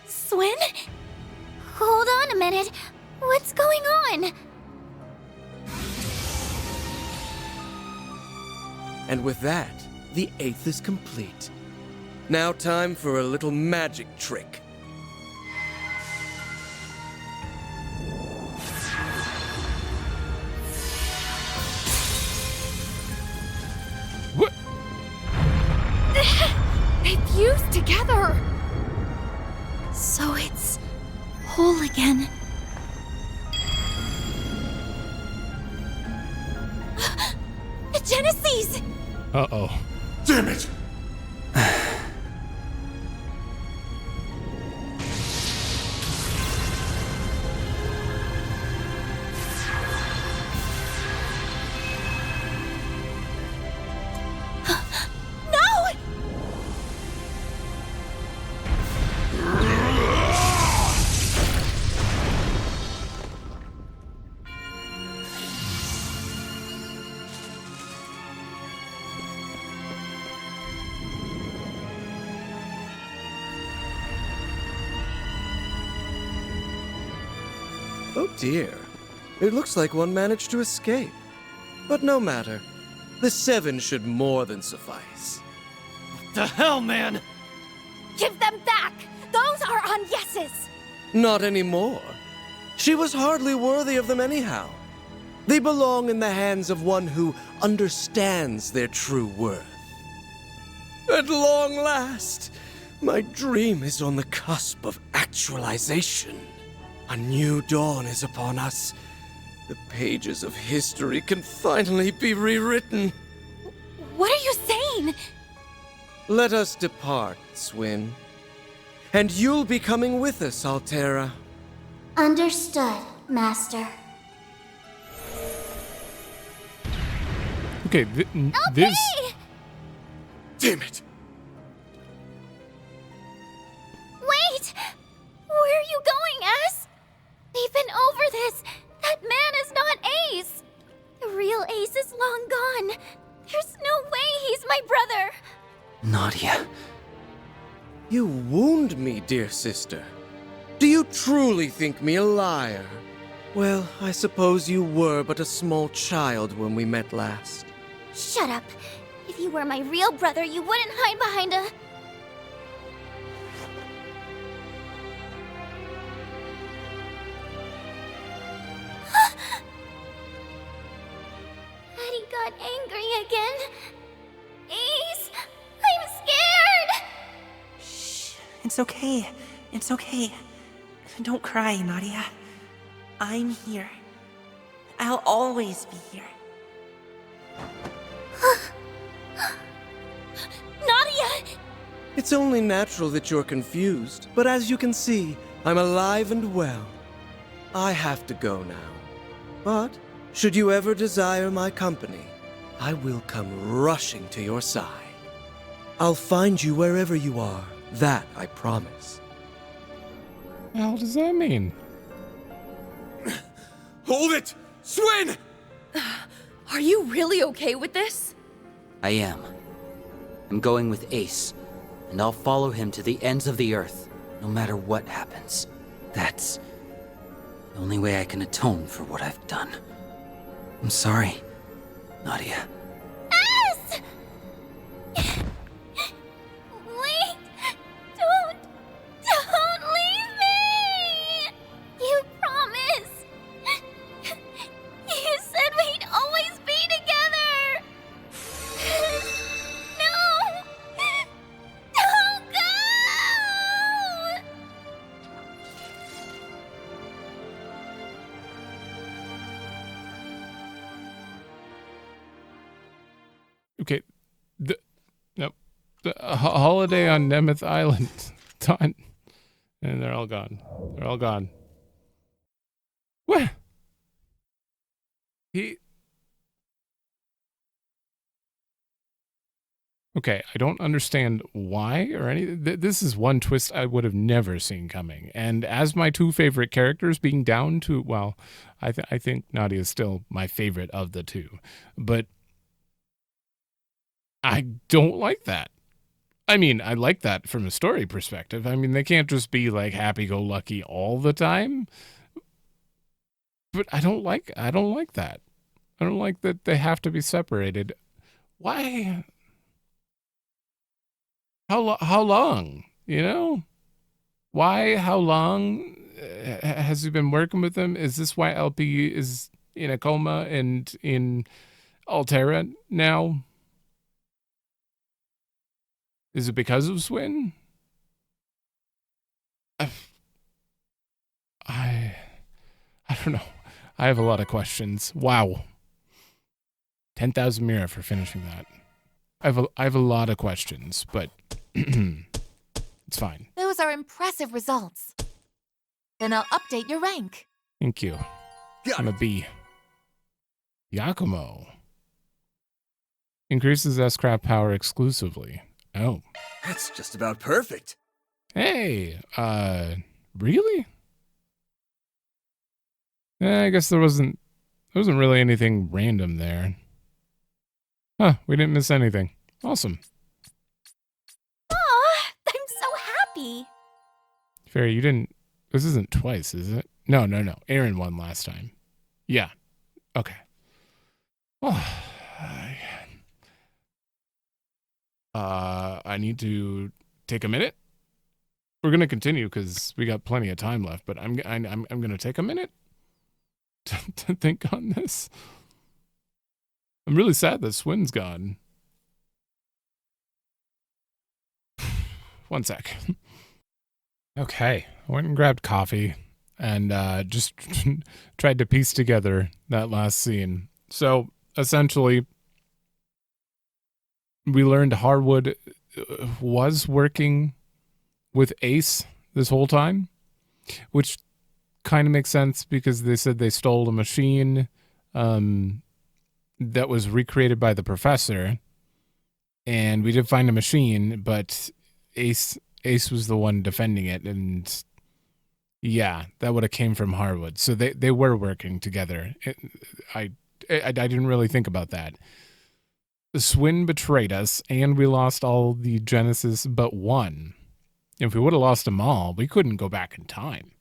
S3: Swin? Hold on a minute. What's going on?
S11: And with that, the 8th is complete. Now time for a little magic trick.
S1: What?
S9: They fused together.
S7: So it's whole again.
S3: The Genesis!
S1: Uh-oh.
S8: Damn it!
S3: No!
S11: Oh dear. It looks like one managed to escape. But no matter. The 7 should more than suffice.
S10: The hell, man!
S3: Give them back! Those are on yeses!
S11: Not anymore. She was hardly worthy of them anyhow. They belong in the hands of one who understands their true worth. At long last, my dream is on the cusp of actualization. A new dawn is upon us, The pages of history can finally be rewritten.
S7: What are you saying?
S11: Let us depart, Swin. And you'll be coming with us, Altera.
S3: Understood, Master.
S1: Okay, this...
S11: Damn it!
S3: Wait! Where are you going, Ace? We've been over this. That man is not Ace. The real Ace is long gone. There's no way he's my brother.
S6: Nadia.
S11: You wound me, dear sister. Do you truly think me a liar? Well, I suppose you were but a small child when we met last.
S3: Shut up. If you were my real brother, you wouldn't hide behind a... Eddie got angry again. Ace, I'm scared!
S12: Shh. It's okay. It's okay. Don't cry, Nadia. I'm here. I'll always be here.
S7: Nadia!
S11: It's only natural that you're confused, but as you can see, I'm alive and well. I have to go now. But, should you ever desire my company, I will come rushing to your side. I'll find you wherever you are, that I promise.
S1: What the hell does that mean?
S11: Hold it! Swin!
S4: Are you really okay with this?
S6: I am. I'm going with Ace, and I'll follow him to the ends of the earth, no matter what happens. That's the only way I can atone for what I've done. I'm sorry, Nadia.
S3: Ace! Wait! Don't leave me! You promised! You said we'd always be together! No! Don't go!
S1: Okay, the holiday on Nemeth Island done, and they're all gone. They're all gone. What? Okay, I don't understand why or anything. This is one twist I would have never seen coming. And as my two favorite characters being down to, well, I think Nadia is still my favorite of the two, but I don't like that. I mean, I like that from a story perspective. I mean, they can't just be like happy-go-lucky all the time. But I don't like that. I don't like that they have to be separated. Why? How long? You know? Why? How long has he been working with them? Is this why LP is in a coma and in Altera now? Is it because of Swin? I don't know. I have a lot of questions. Wow. 10,000 Mira for finishing that. I have a lot of questions, but it's fine.
S2: Those are impressive results. Then I'll update your rank.
S1: Thank you. I'm a B. Yakumo. Increases S-Craft power exclusively. Oh.
S5: That's just about perfect.
S1: Hey, really? I guess there wasn't really anything random there. Huh, we didn't miss anything. Awesome.
S3: Aw, I'm so happy.
S1: Fairy, you didn't... This isn't twice, is it? No. Aaron won last time. Yeah. Okay. Oh, I need to take a minute. We're gonna continue because we got plenty of time left, but I'm gonna take a minute to think on this. I'm really sad that Swin's gone. One sec. Okay, I went and grabbed coffee. and just tried to piece together that last scene. So essentially, we learned Harwood was working with Ace this whole time, which kind of makes sense because they said they stole a machine that was recreated by the professor, and we did find a machine, but Ace was the one defending it, and yeah, that would have came from Harwood. So they were working together. I didn't really think about that. Swin betrayed us, and we lost all the Genesis but one. If we would have lost them all, we couldn't go back in time.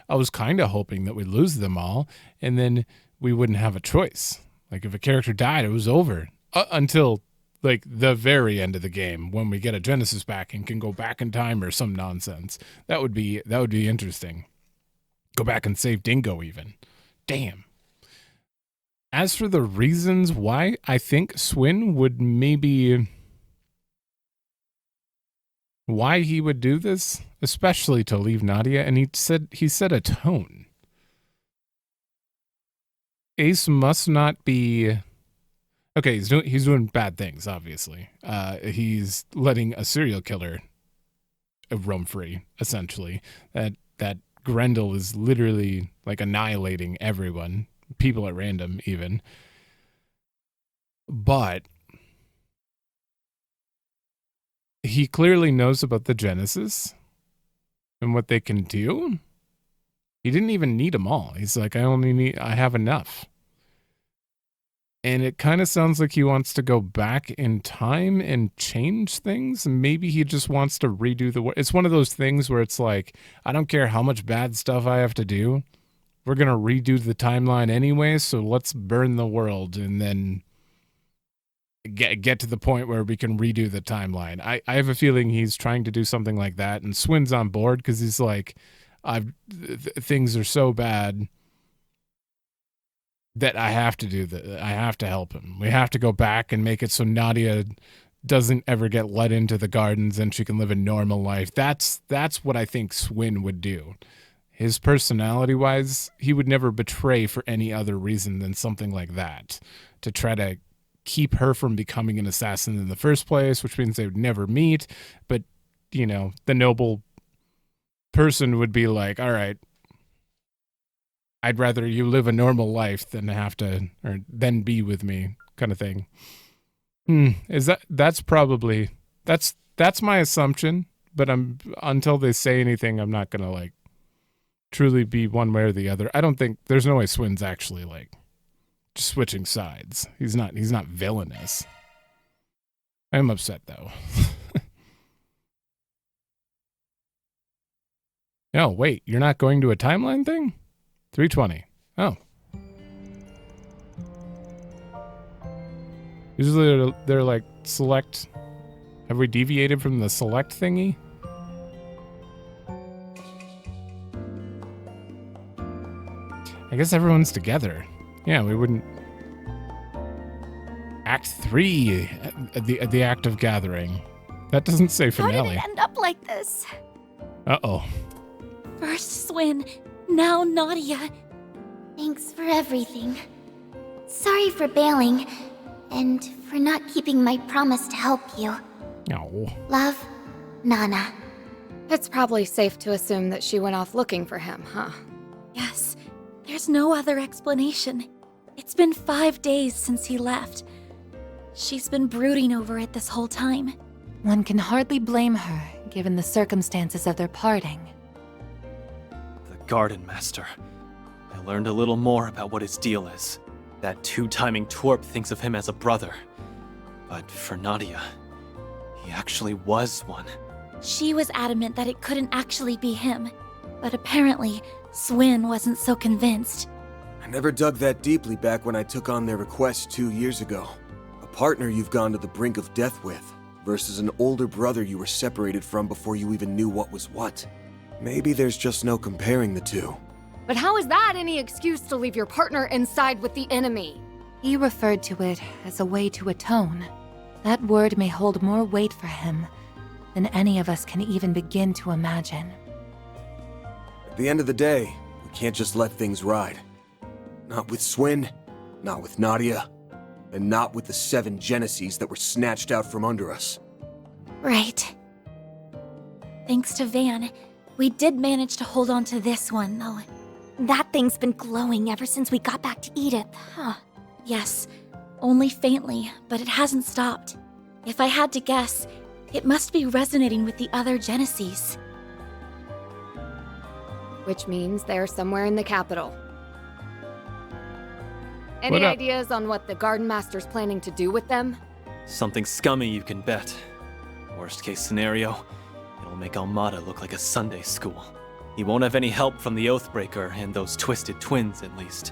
S1: I was kind of hoping that we'd lose them all, and then we wouldn't have a choice. Like, if a character died, it was over. Until, like, the very end of the game, when we get a Genesis back and can go back in time or some nonsense. That would be interesting. Go back and save Dingo, even. Damn. As for the reasons why, I think Swin would maybe... why he would do this, especially to leave Nadia, and he set a tone. Ace must not be... okay, he's doing bad things, obviously. He's letting a serial killer roam free, essentially. That Grendel is literally, like, annihilating everyone. People at random, even. But he clearly knows about the Genesis and what they can do. He didn't even need them all. He's like, I have enough. And it kind of sounds like he wants to go back in time and change things. Maybe he just wants to redo the world. It's one of those things where it's like, I don't care how much bad stuff I have to do. We're going to redo the timeline anyway, so let's burn the world and then get to the point where we can redo the timeline. I have a feeling he's trying to do something like that, and Swin's on board because he's like, things are so bad that I have to do that. I have to help him. We have to go back and make it so Nadia doesn't ever get let into the gardens and she can live a normal life. That's what I think Swin would do. His personality-wise, he would never betray for any other reason than something like that, to try to keep her from becoming an assassin in the first place, which means they would never meet. But, you know, the noble person would be like, all right, I'd rather you live a normal life than have to, or then be with me, kind of thing. That's probably, that's my assumption, but until they say anything, I'm not going to, like, truly be one way or the other. I don't think, there's no way Swin's actually, like, just switching sides. He's not villainous. I am upset, though. Oh, wait, you're not going to a timeline thing? 320. Oh. Usually they're like, select. Have we deviated from the select thingy? I guess everyone's together. Yeah, we wouldn't. Act 3, the act of gathering. That doesn't say finale.
S3: How did it end up like this?
S1: Uh-oh.
S7: First Swin, now Nadia.
S3: Thanks for everything. Sorry for bailing, and for not keeping my promise to help you.
S1: No.
S3: Love, Nana.
S9: It's probably safe to assume that she went off looking for him, huh?
S7: Yes, there's no other explanation. It's been 5 days since he left. She's been brooding over it this whole time.
S2: One can hardly blame her, given the circumstances of their parting.
S10: The Garden Master. I learned a little more about what his deal is. That two-timing twerp thinks of him as a brother. But for Nadia, he actually was one.
S7: She was adamant that it couldn't actually be him. But apparently, Swin wasn't so convinced.
S5: I never dug that deeply back when I took on their request 2 years ago. A partner you've gone to the brink of death with, versus an older brother you were separated from before you even knew what was what. Maybe there's just no comparing the two.
S9: But how is that any excuse to leave your partner inside with the enemy?
S2: He referred to it as a way to atone. That word may hold more weight for him than any of us can even begin to imagine.
S5: At the end of the day, We can't just let things ride. Not with Swin, not with Nadia, and not with the 7 Genesees that were snatched out from under us.
S7: Right. Thanks to Van, we did manage to hold on to this one, though.
S3: That thing's been glowing ever since we got back to Edith, huh?
S7: Yes, only faintly, but it hasn't stopped. If I had to guess, it must be resonating with the other Genesees.
S9: Which means they're somewhere in the capital. Any
S1: What up?
S9: ideas on what the Garden Master's planning to do with them?
S10: Something scummy, you can bet. Worst case scenario, it'll make Almata look like a Sunday school. He won't have any help from the Oathbreaker and those twisted twins, at least.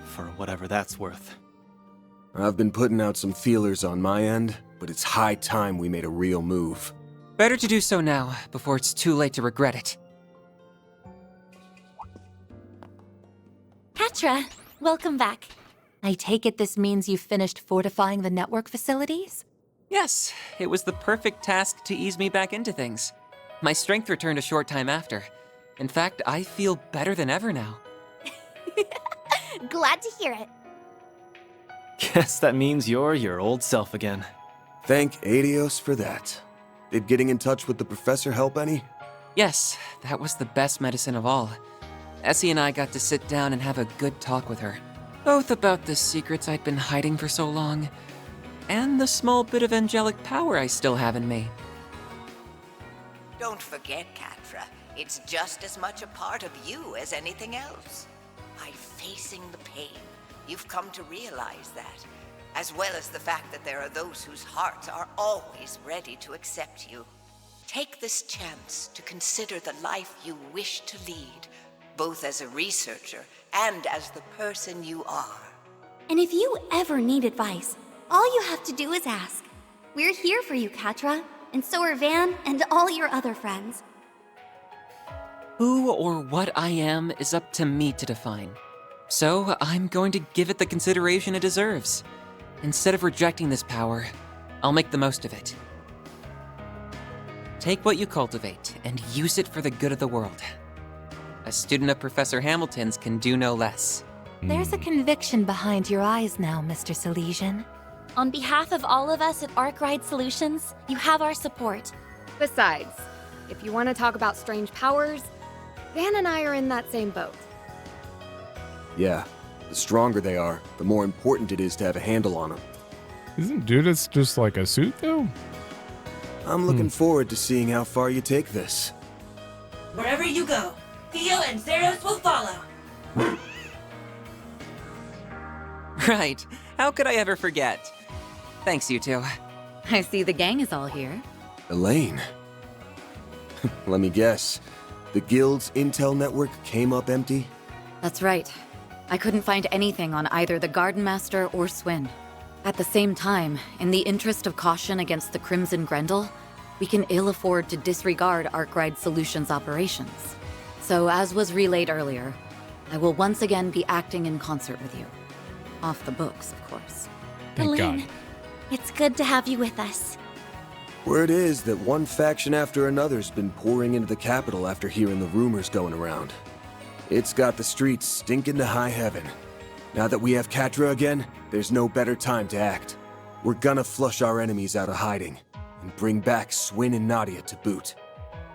S10: For whatever that's worth.
S5: I've been putting out some feelers on my end, but it's high time we made a real move.
S13: Better to do so now, before it's too late to regret it.
S7: Catra, welcome back.
S2: I take it this means you finished fortifying the network facilities?
S13: Yes, it was the perfect task to ease me back into things. My strength returned a short time after. In fact, I feel better than ever now.
S3: Glad to hear it.
S10: Guess that means you're your old self again.
S5: Thank Adios for that. Did getting in touch with the professor help any?
S13: Yes, that was the best medicine of all. Essie and I got to sit down and have a good talk with her. Both about the secrets I'd been hiding for so long, and the small bit of angelic power I still have in me.
S14: Don't forget, Catra, it's just as much a part of you as anything else. By facing the pain, you've come to realize that, as well as the fact that there are those whose hearts are always ready to accept you. Take this chance to consider the life you wish to lead, both as a researcher and as the person you are.
S3: And if you ever need advice, all you have to do is ask. We're here for you, Catra, and so are Van and all your other friends.
S13: Who or what I am is up to me to define. So I'm going to give it the consideration it deserves. Instead of rejecting this power, I'll make the most of it. Take what you cultivate and use it for the good of the world. A student of Professor Hamilton's can do no less.
S2: There's a conviction behind your eyes now, Mr. Silesian.
S7: On behalf of all of us at Arkride Solutions, you have our support.
S9: Besides, if you want to talk about strange powers, Van and I are in that same boat.
S5: Yeah, the stronger they are, the more important it is to have a handle on them.
S1: Isn't Judas just like a suit, though?
S5: I'm looking forward to seeing how far you take this.
S12: Wherever you go, Theo and Zeros will follow.
S13: Right. How could I ever forget? Thanks, you two.
S15: I see the gang is all here.
S5: Elaine. Let me guess. The Guild's intel network came up empty?
S15: That's right. I couldn't find anything on either the Garden Master or Swin. At the same time, in the interest of caution against the Crimson Grendel, we can ill afford to disregard Arkride Solutions operations. So, as was relayed earlier, I will once again be acting in concert with you. Off the books, of course.
S1: Thank God.
S7: It's good to have you with us.
S5: Word is that one faction after another's been pouring into the capital after hearing the rumors going around. It's got the streets stinking to high heaven. Now that we have Catra again, there's no better time to act. We're gonna flush our enemies out of hiding, and bring back Swin and Nadia to boot.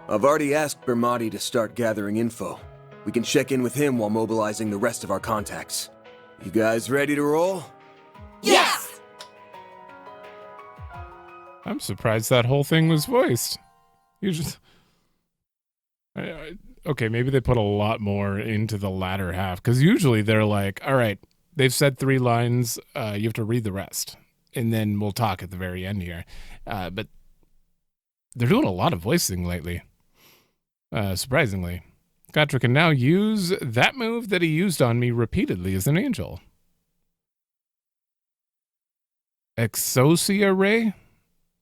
S5: I've already asked Bermati to start gathering info. We can check in with him while mobilizing the rest of our contacts. You guys ready to roll?
S12: Yes!
S1: I'm surprised that whole thing was voiced. You just... okay, maybe they put a lot more into the latter half, because usually they're like, all right, they've said 3 lines, you have to read the rest, and then we'll talk at the very end here. But they're doing a lot of voicing lately, surprisingly. Catra can now use that move that he used on me repeatedly as an angel. Exosia Ray?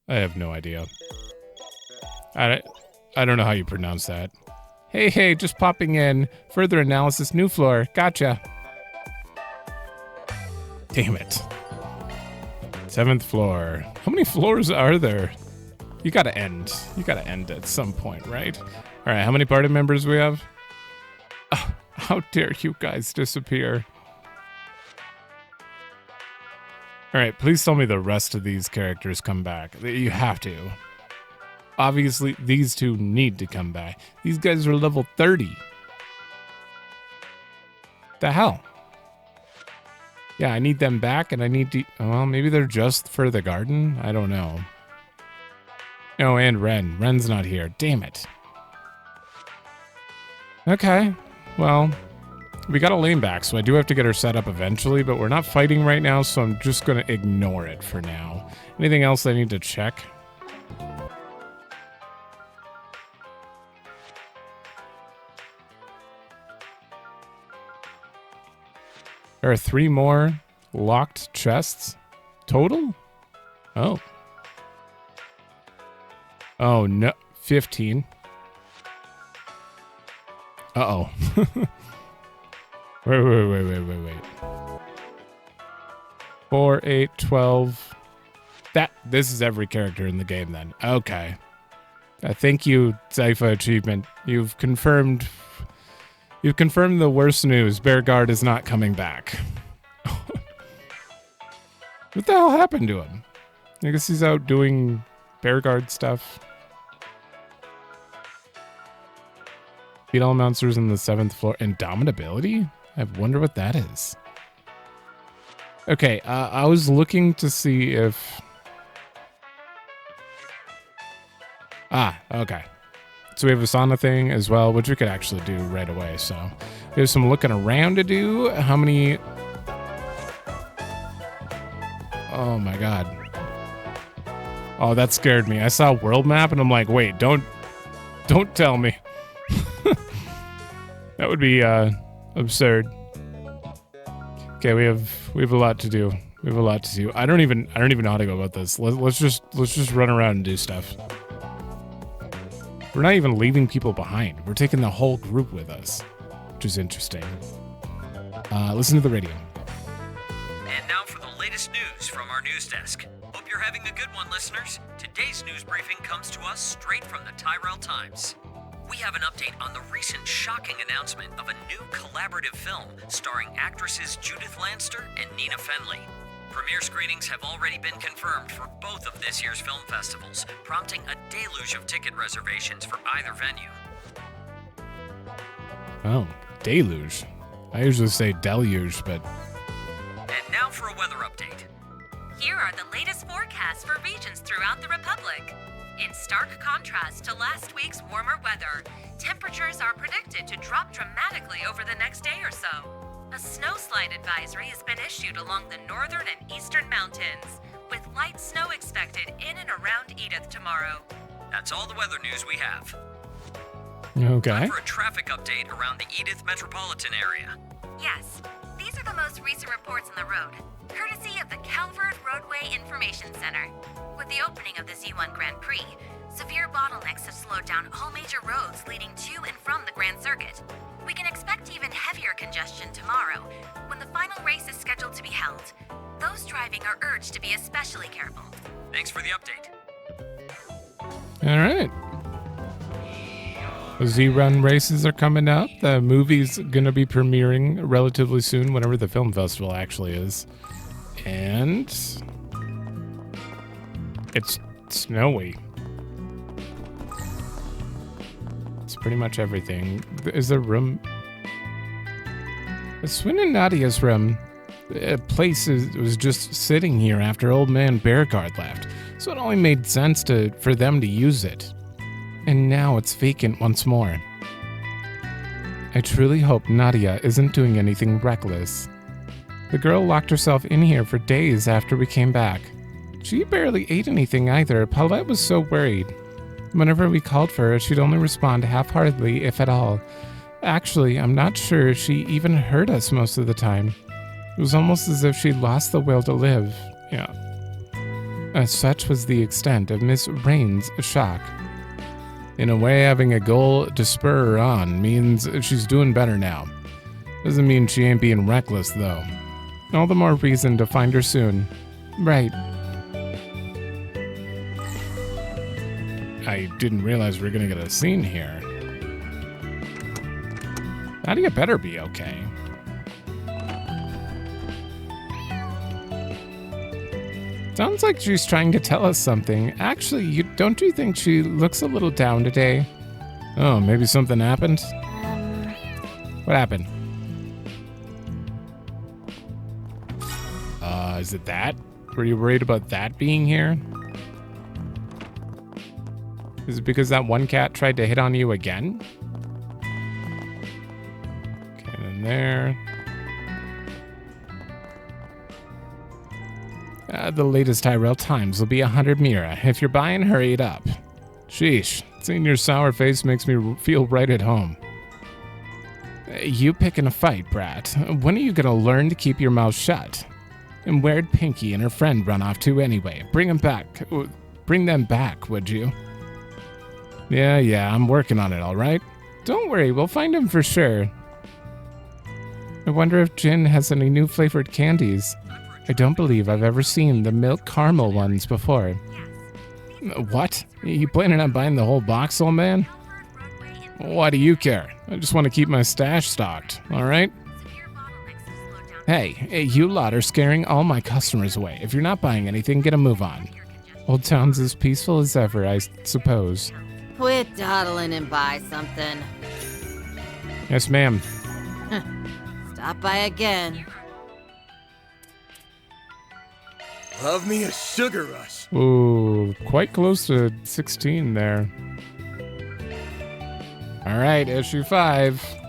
S1: I have no idea. I don't know how you pronounce that. Hey, just popping in. Further analysis, new floor. Gotcha. Damn it. 7th floor. How many floors are there? You gotta end. You gotta end at some point, right? All right, how many party members we have? How dare you guys disappear? Alright, please tell me the rest of these characters come back. You have to. Obviously, these two need to come back. These guys are level 30. The hell? Yeah, I need them back, and I need to... Well, maybe they're just for the garden? I don't know. Oh, and Ren. Ren's not here. Damn it. Okay. Well, we got a lane back, so I do have to get her set up eventually, but we're not fighting right now, so I'm just going to ignore it for now. Anything else I need to check? There are 3 more locked chests total? Oh. Oh, no. 15. Uh-oh. Wait. 4, 8, 12. This is every character in the game then. Okay. Thank you, Zypha Achievement. You've confirmed the worst news. Bearguard is not coming back. What the hell happened to him? I guess he's out doing Bearguard stuff. Beat all monsters in the 7th floor. Indomitability? I wonder what that is. Okay, I was looking to see if... okay. So we have a sauna thing as well, which we could actually do right away. So we have some looking around to do. How many... Oh my god. Oh, that scared me. I saw a world map and I'm like, wait, don't tell me. That would be absurd. Okay, we have a lot to do. I don't even know how to go about this. Let's just run around and do stuff. We're not even leaving people behind. We're taking the whole group with us, which is interesting. Listen to the radio.
S16: And now for the latest news from our news desk. Hope you're having a good one, listeners. Today's news briefing comes to us straight from the Tyrell Times. We have an update on the recent shocking announcement of a new collaborative film starring actresses Judith Lanster and Nina Fenley. Premiere screenings have already been confirmed for both of this year's film festivals, prompting a deluge of ticket reservations for either venue.
S1: Oh, deluge. I usually say deluge, but...
S16: And now for a weather update.
S17: Here are the latest forecasts for regions throughout the Republic. In stark contrast to last week's warmer weather, temperatures are predicted to drop dramatically over the next day or so. A snowslide advisory has been issued along the northern and eastern mountains, with light snow expected in and around Edith tomorrow.
S16: That's all the weather news we have.
S1: Okay.
S16: Time for a traffic update around the Edith metropolitan area.
S17: Yes, these are the most recent reports on the road, courtesy of the Calvard Roadway Information Center. With the opening of the Z1 Grand Prix, severe bottlenecks have slowed down all major roads leading to and from the Grand Circuit. We can expect even heavier congestion tomorrow, when the final race is scheduled to be held. Those driving are urged to be especially careful.
S16: Thanks for the update.
S1: All right. The Z-Run races are coming up. The movie's going to be premiering relatively soon, whenever the film festival actually is. And it's snowy. It's pretty much everything. Is there room? Swin and Nadia's room. A place was just sitting here after old man Bearguard left, so it only made sense for them to use it. And now it's vacant once more. I truly hope Nadia isn't doing anything reckless. The girl locked herself in here for days after we came back. She barely ate anything either. Paulette was so worried. Whenever we called for her, she'd only respond half-heartedly, if at all. Actually, I'm not sure she even heard us most of the time. It was almost as if she'd lost the will to live. Yeah. Such was the extent of Miss Rain's shock. In a way, having a goal to spur her on means she's doing better now. Doesn't mean she ain't being reckless, though. All the more reason to find her soon. Right. I didn't realize we were gonna get a scene here. Nadia better be okay. Sounds like she's trying to tell us something. Actually, don't you think she looks a little down today? Oh, maybe something happened? What happened? Is it that? Were you worried about that being here? Is it because that one cat tried to hit on you again? Okay, then there. The latest Tyrell Times will be 100 Mira. If you're buying, hurry it up. Sheesh, seeing your sour face makes me feel right at home. You picking a fight, brat. When are you gonna learn to keep your mouth shut? And where'd Pinky and her friend run off to anyway? Bring them back, would you? Yeah, I'm working on it, all right? Don't worry, we'll find them for sure. I wonder if Jin has any new flavored candies. I don't believe I've ever seen the milk caramel ones before. What? You planning on buying the whole box, old man? Why do you care? I just want to keep my stash stocked, all right? Hey, you lot are scaring all my customers away. If you're not buying anything, get a move on. Old Town's as peaceful as ever, I suppose.
S18: Quit dawdling and buy something.
S1: Yes, ma'am.
S18: Stop by again.
S5: Love me a sugar rush.
S1: Ooh, quite close to 16 there. All right, issue 5.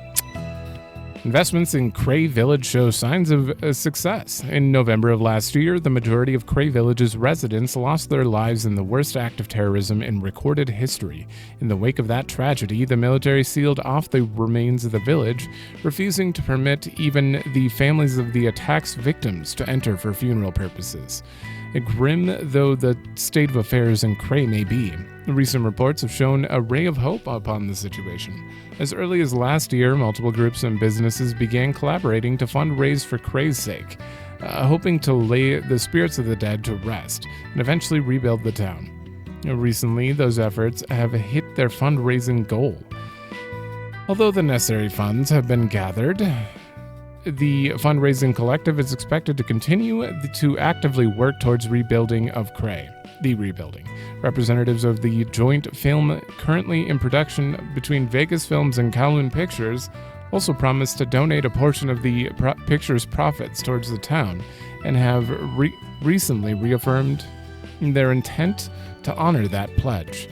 S1: Investments in Cray Village show signs of success. In November of last year, the majority of Cray Village's residents lost their lives in the worst act of terrorism in recorded history. In the wake of that tragedy, the military sealed off the remains of the village, refusing to permit even the families of the attack's victims to enter for funeral purposes. Grim though the state of affairs in Cray may be, recent reports have shown a ray of hope upon the situation. As early as last year, multiple groups and businesses began collaborating to fundraise for Cray's sake, hoping to lay the spirits of the dead to rest and eventually rebuild the town. Recently, those efforts have hit their fundraising goal. Although the necessary funds have been gathered, the fundraising collective is expected to continue to actively work towards rebuilding of Cray. The rebuilding. Representatives of the joint film currently in production between Vegas Films and Kowloon Pictures also promised to donate a portion of the picture's profits towards the town and have recently reaffirmed their intent to honor that pledge.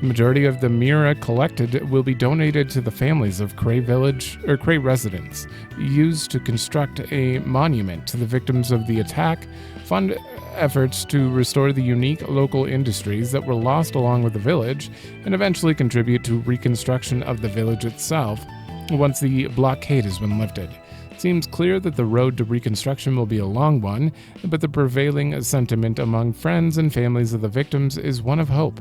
S1: The majority of the Mira collected will be donated to the families of Cray Village or Cray residents, used to construct a monument to the victims of the attack, fund efforts to restore the unique local industries that were lost along with the village, and eventually contribute to reconstruction of the village itself once the blockade has been lifted. It seems clear that the road to reconstruction will be a long one, but the prevailing sentiment among friends and families of the victims is one of hope.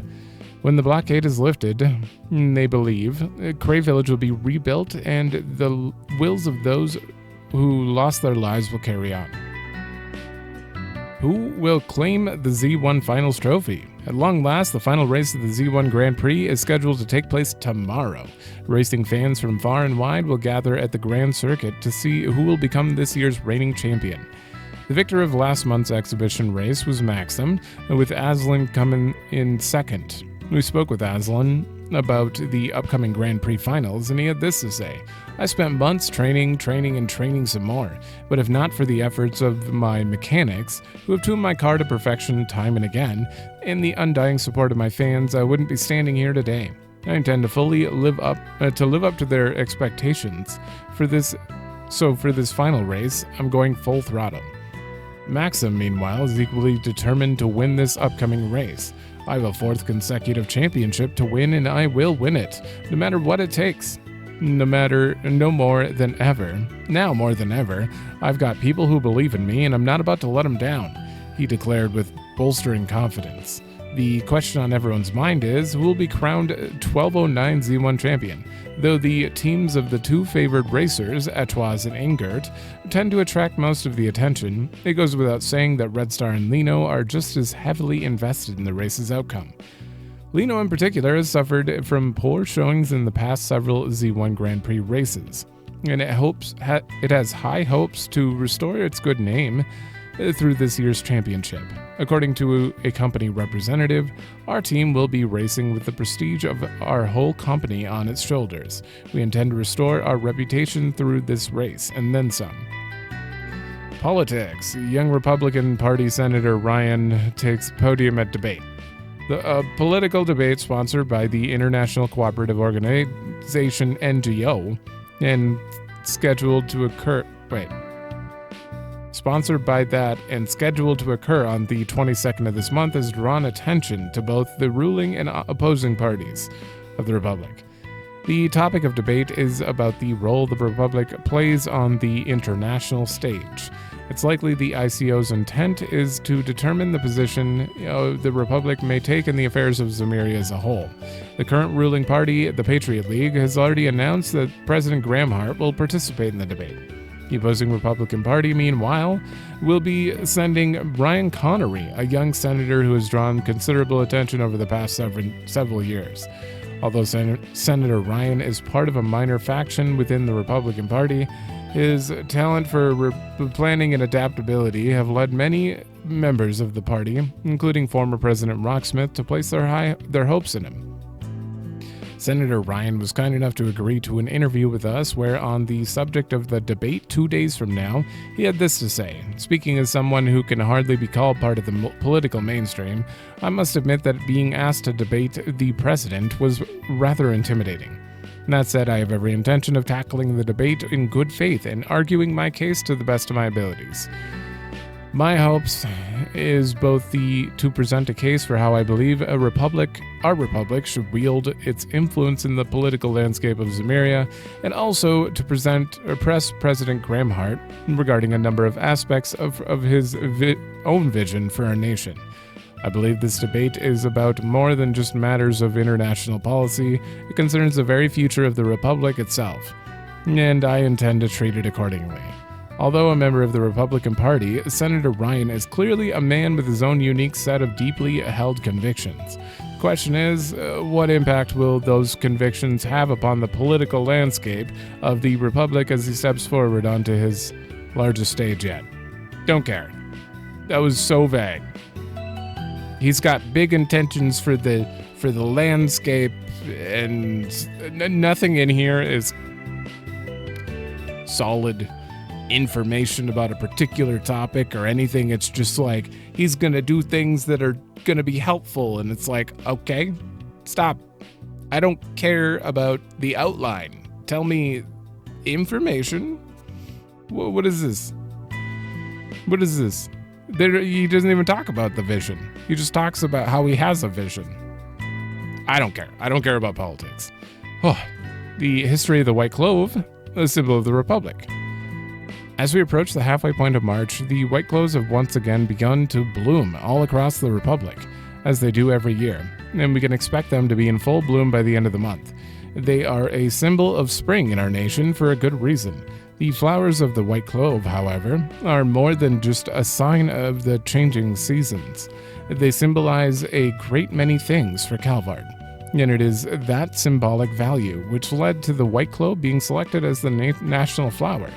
S1: When the blockade is lifted, they believe, Cray Village will be rebuilt and the wills of those who lost their lives will carry on. Who will claim the Z1 Finals trophy? At long last, the final race of the Z1 Grand Prix is scheduled to take place tomorrow. Racing fans from far and wide will gather at the Grand Circuit to see who will become this year's reigning champion. The victor of last month's exhibition race was Maxim, with Aslan coming in second. We spoke with Aslan about the upcoming Grand Prix finals, and he had this to say. I spent months training some more, but if not for the efforts of my mechanics, who have tuned my car to perfection time and again, and the undying support of my fans, I wouldn't be standing here today. I intend to fully live up to their expectations. For this final race, I'm going full throttle. Maxim, meanwhile, is equally determined to win this upcoming race. I have a 4th consecutive championship to win, and I will win it, no matter what it takes. Now more than ever, I've got people who believe in me, and I'm not about to let them down, he declared with bolstering confidence. The question on everyone's mind is, who will be crowned 1209 Z1 champion? Though the teams of the two favored racers, Etwaz and Ingert, tend to attract most of the attention, it goes without saying that Red Star and Lino are just as heavily invested in the race's outcome. Lino in particular has suffered from poor showings in the past several Z1 Grand Prix races. and it has high hopes to restore its good name through this year's championship. According to a company representative, our team will be racing with the prestige of our whole company on its shoulders. We intend to restore our reputation through this race, and then some. Politics. Young Republican Party Senator Ryan takes podium at debate. A political debate sponsored by the International Cooperative Organization NGO and scheduled to occur on the 22nd of this month has drawn attention to both the ruling and opposing parties of the Republic. The topic of debate is about the role the Republic plays on the international stage. It's likely the ICO's intent is to determine the position the Republic may take in the affairs of Zemuria as a whole. The current ruling party, the Patriot League, has already announced that President Gramhart will participate in the debate. The opposing Republican Party, meanwhile, will be sending Brian Connery, a young senator who has drawn considerable attention over the past several years. Although Senator Ryan is part of a minor faction within the Republican Party, his talent for planning and adaptability have led many members of the party, including former President Rocksmith, to place their hopes in him. Senator Ryan was kind enough to agree to an interview with us where, on the subject of the debate 2 days from now, he had this to say. Speaking as someone who can hardly be called part of the political mainstream, I must admit that being asked to debate the president was rather intimidating. That said, I have every intention of tackling the debate in good faith and arguing my case to the best of my abilities. My hopes is both to present a case for how I believe our republic should wield its influence in the political landscape of Zemuria, and also to press President Gramhart regarding a number of aspects of his own vision for our nation. I believe this debate is about more than just matters of international policy. It concerns the very future of the Republic itself, and I intend to treat it accordingly. Although a member of the Republican Party, Senator Ryan is clearly a man with his own unique set of deeply held convictions. The question is, what impact will those convictions have upon the political landscape of the Republic as he steps forward onto his largest stage yet? Don't care. That was so vague. He's got big intentions for the landscape, and nothing in here is solid information about a particular topic or anything. It's just like he's gonna do things that are gonna be helpful, and it's like, okay, stop. I don't care about the outline. Tell me information. What is this? What is this? He doesn't even talk about the vision. He just talks about how he has a vision. I don't care. I don't care about politics. Oh, the history of the White Clove, a symbol of the Republic. As we approach the halfway point of March, the White Cloves have once again begun to bloom all across the Republic, as they do every year, and we can expect them to be in full bloom by the end of the month. They are a symbol of spring in our nation for a good reason. The flowers of the White Clove, however, are more than just a sign of the changing seasons. They symbolize a great many things for Calvard, and it is that symbolic value which led to the White Clove being selected as the national flower.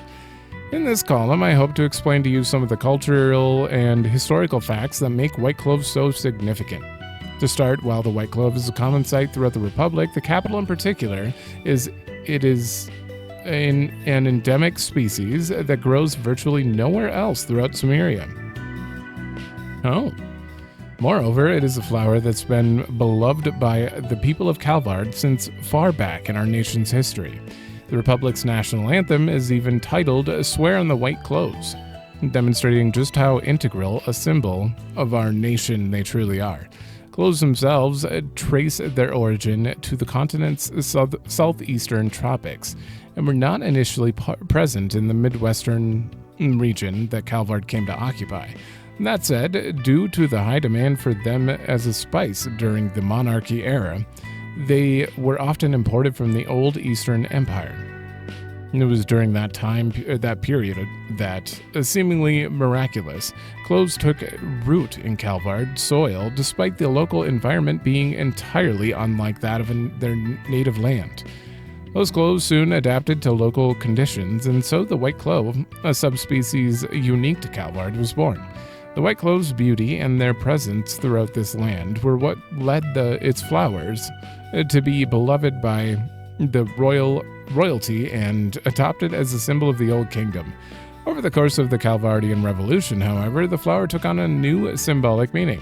S1: In this column, I hope to explain to you some of the cultural and historical facts that make White Cloves so significant. To start, while the White Clove is a common sight throughout the Republic, the capital in particular is an endemic species that grows virtually nowhere else throughout Zemuria. Oh. Moreover, it is a flower that's been beloved by the people of Calvard since far back in our nation's history. The Republic's national anthem is even titled "Swear on the White Cloves," demonstrating just how integral a symbol of our nation they truly are. Cloves themselves trace their origin to the continent's southeastern tropics, and were not initially present in the Midwestern region that Calvard came to occupy. That said, due to the high demand for them as a spice during the monarchy era, they were often imported from the old Eastern Empire. It was during that period that, seemingly miraculous, cloves took root in Calvard soil despite the local environment being entirely unlike that of their native land. Those cloves soon adapted to local conditions, and so the white clove, a subspecies unique to Calvard, was born. The white clove's beauty and their presence throughout this land were what led its flowers to be beloved by the royalty and adopted as a symbol of the Old Kingdom. Over the course of the Calvardian Revolution, however, the flower took on a new symbolic meaning.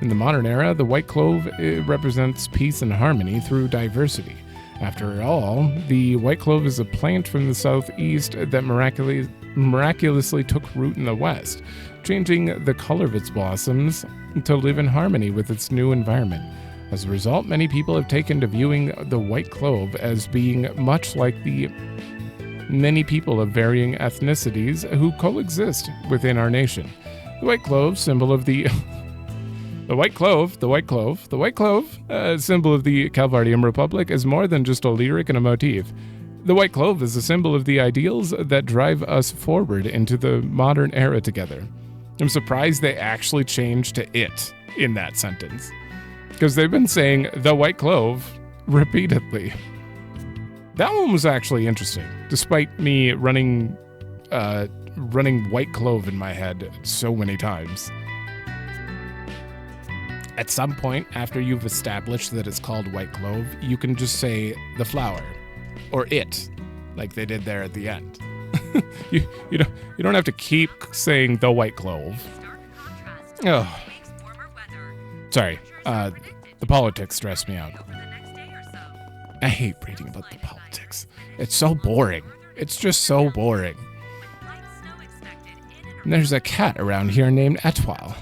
S1: In the modern era, the white clove represents peace and harmony through diversity. After all, the white clove is a plant from the southeast that miraculously took root in the west, changing the color of its blossoms to live in harmony with its new environment. As a result, many people have taken to viewing the white clove as being much like the many people of varying ethnicities who coexist within our nation. The white clove, symbol of the symbol of the Calvardian Republic, is more than just a lyric and a motif. The white clove is a symbol of the ideals that drive us forward into the modern era together. I'm surprised they actually changed to it in that sentence, because they've been saying the white clove repeatedly. That one was actually interesting, despite me running white clove in my head so many times. At some point, after you've established that it's called white clove, you can just say the flower, or it, like they did there at the end. you don't have to keep saying the white clove. Oh, sorry. The politics stress me out. I hate reading about the politics. It's so boring. It's just so boring. And there's a cat around here named Etoile.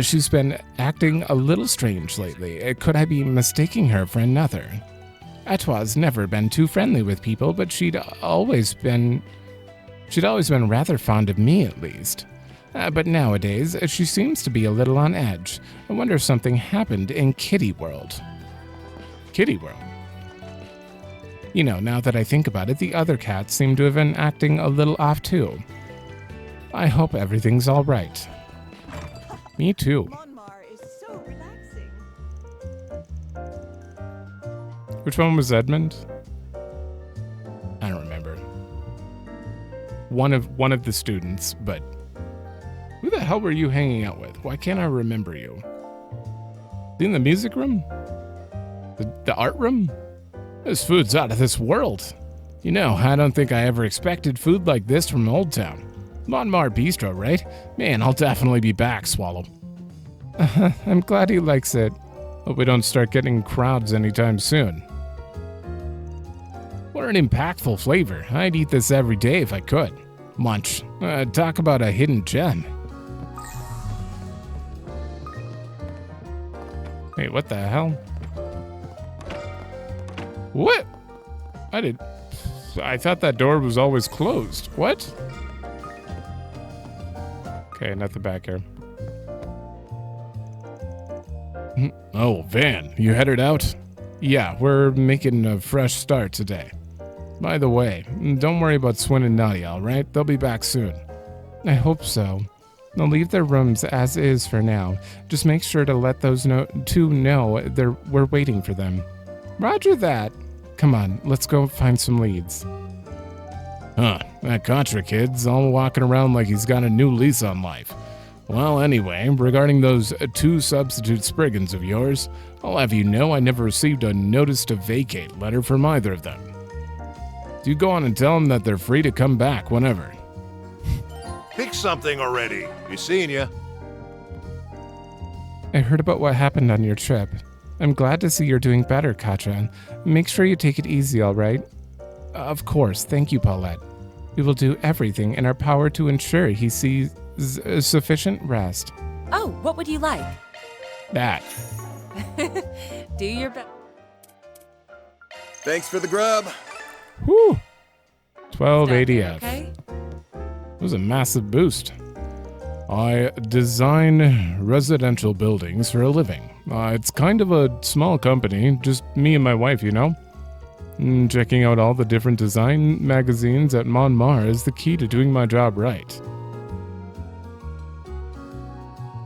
S1: She's been acting a little strange lately. Could I be mistaking her for another? Etoile's never been too friendly with people, but she'd always been rather fond of me, at least. But nowadays, she seems to be a little on edge. I wonder if something happened in Kitty World. Kitty World? You know, now that I think about it, the other cats seem to have been acting a little off too. I hope everything's all right. Me too. Which one was Edmund? I don't remember. One of the students, but who the hell were you hanging out with? Why can't I remember you? In the music room? The art room? This food's out of this world. You know, I don't think I ever expected food like this from Old Town. Monmar Bistro, right? Man, I'll definitely be back, Swallow. I'm glad he likes it. Hope we don't start getting crowds anytime soon. What an impactful flavor. I'd eat this every day if I could. Munch. Talk about a hidden gem. Wait, what the hell? What? I thought that door was always closed. What? Okay, nothing back here. Oh, Van, you headed out? Yeah, we're making a fresh start today. By the way, don't worry about Swin and Nadia, alright? They'll be back soon. I hope so. They'll leave their rooms as is for now. Just make sure to let those two know we're waiting for them. Roger that. Come on, let's go find some leads. Huh, that Contra kid's all walking around like he's got a new lease on life. Well, anyway, regarding those two substitute spriggans of yours, I'll have you know I never received a notice to vacate letter from either of them. You go on and tell them that they're free to come back whenever.
S19: Pick something already. Be seeing ya.
S1: I heard about what happened on your trip. I'm glad to see you're doing better, Katrin. Make sure you take it easy, all right? Of course, thank you, Paulette. We will do everything in our power to ensure he sees sufficient rest.
S7: Oh, what would you like?
S1: That.
S7: Do your best.
S5: Thanks for the grub.
S1: Whew. 12 ADF.
S7: Okay?
S1: It was a massive boost. I design residential buildings for a living. It's kind of a small company, just me and my wife, you know? Checking out all the different design magazines at Monmar is the key to doing my job right.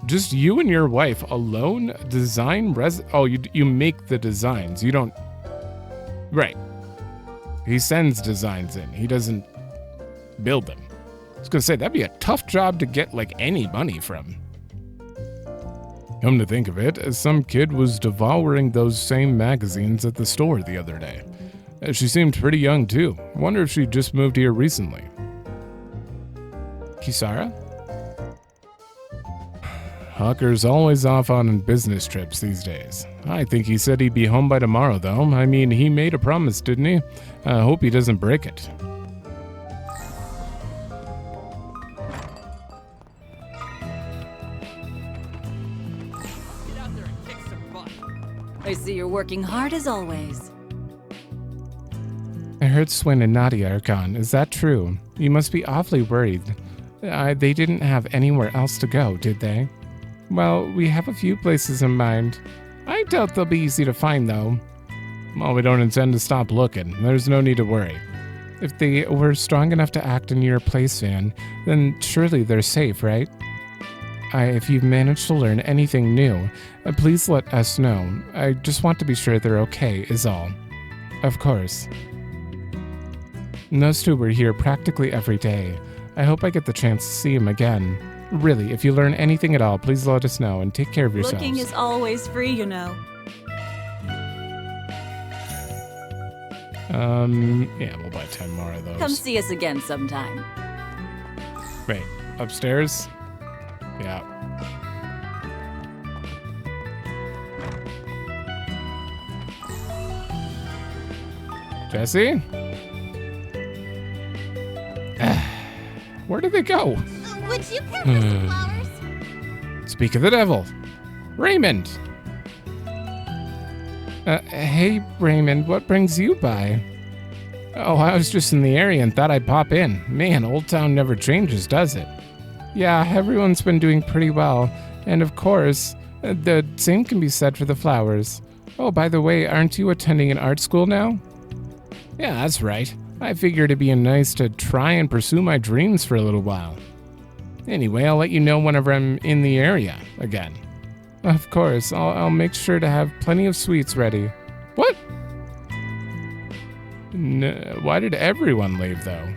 S1: Just you and your wife alone design oh, you make the designs. You don't... Right. He sends designs in. He doesn't build them. I was gonna say, that'd be a tough job to get, like, any money from. Come to think of it, some kid was devouring those same magazines at the store the other day. She seemed pretty young, too. Wonder if she just moved here recently. Kisara? Hawker's always off on business trips these days. I think he said he'd be home by tomorrow, though. I mean, he made a promise, didn't he? I hope he doesn't break it.
S15: I see you're working hard as always.
S1: I heard Swin and Nadia are gone. Is that true? You must be awfully worried. They didn't have anywhere else to go, did they? Well, we have a few places in mind. I doubt they'll be easy to find, though. Well, we don't intend to stop looking. There's no need to worry. If they were strong enough to act in your place, Van, then surely they're safe, right? If you've managed to learn anything new, please let us know. I just want to be sure they're okay, is all. Of course. Those two were here practically every day. I hope I get the chance to see him again. Really, if you learn anything at all, please let us know and take care of yourselves.
S15: Looking is always free, you know.
S1: Yeah, we'll buy 10 more of those.
S15: Come see us again sometime.
S1: Wait, upstairs? Yeah. Jesse? Where did they go?
S3: Would you care for some flowers?
S1: Speak of the devil. Raymond! Hey, Raymond, what brings you by? Oh, I was just in the area and thought I'd pop in. Man, Old Town never changes, does it? Yeah, everyone's been doing pretty well. And of course, the same can be said for the flowers. Oh, by the way, aren't you attending an art school now? Yeah, that's right. I figured it'd be nice to try and pursue my dreams for a little while. Anyway, I'll let you know whenever I'm in the area again. Of course, I'll make sure to have plenty of sweets ready. What? Why did everyone leave, though?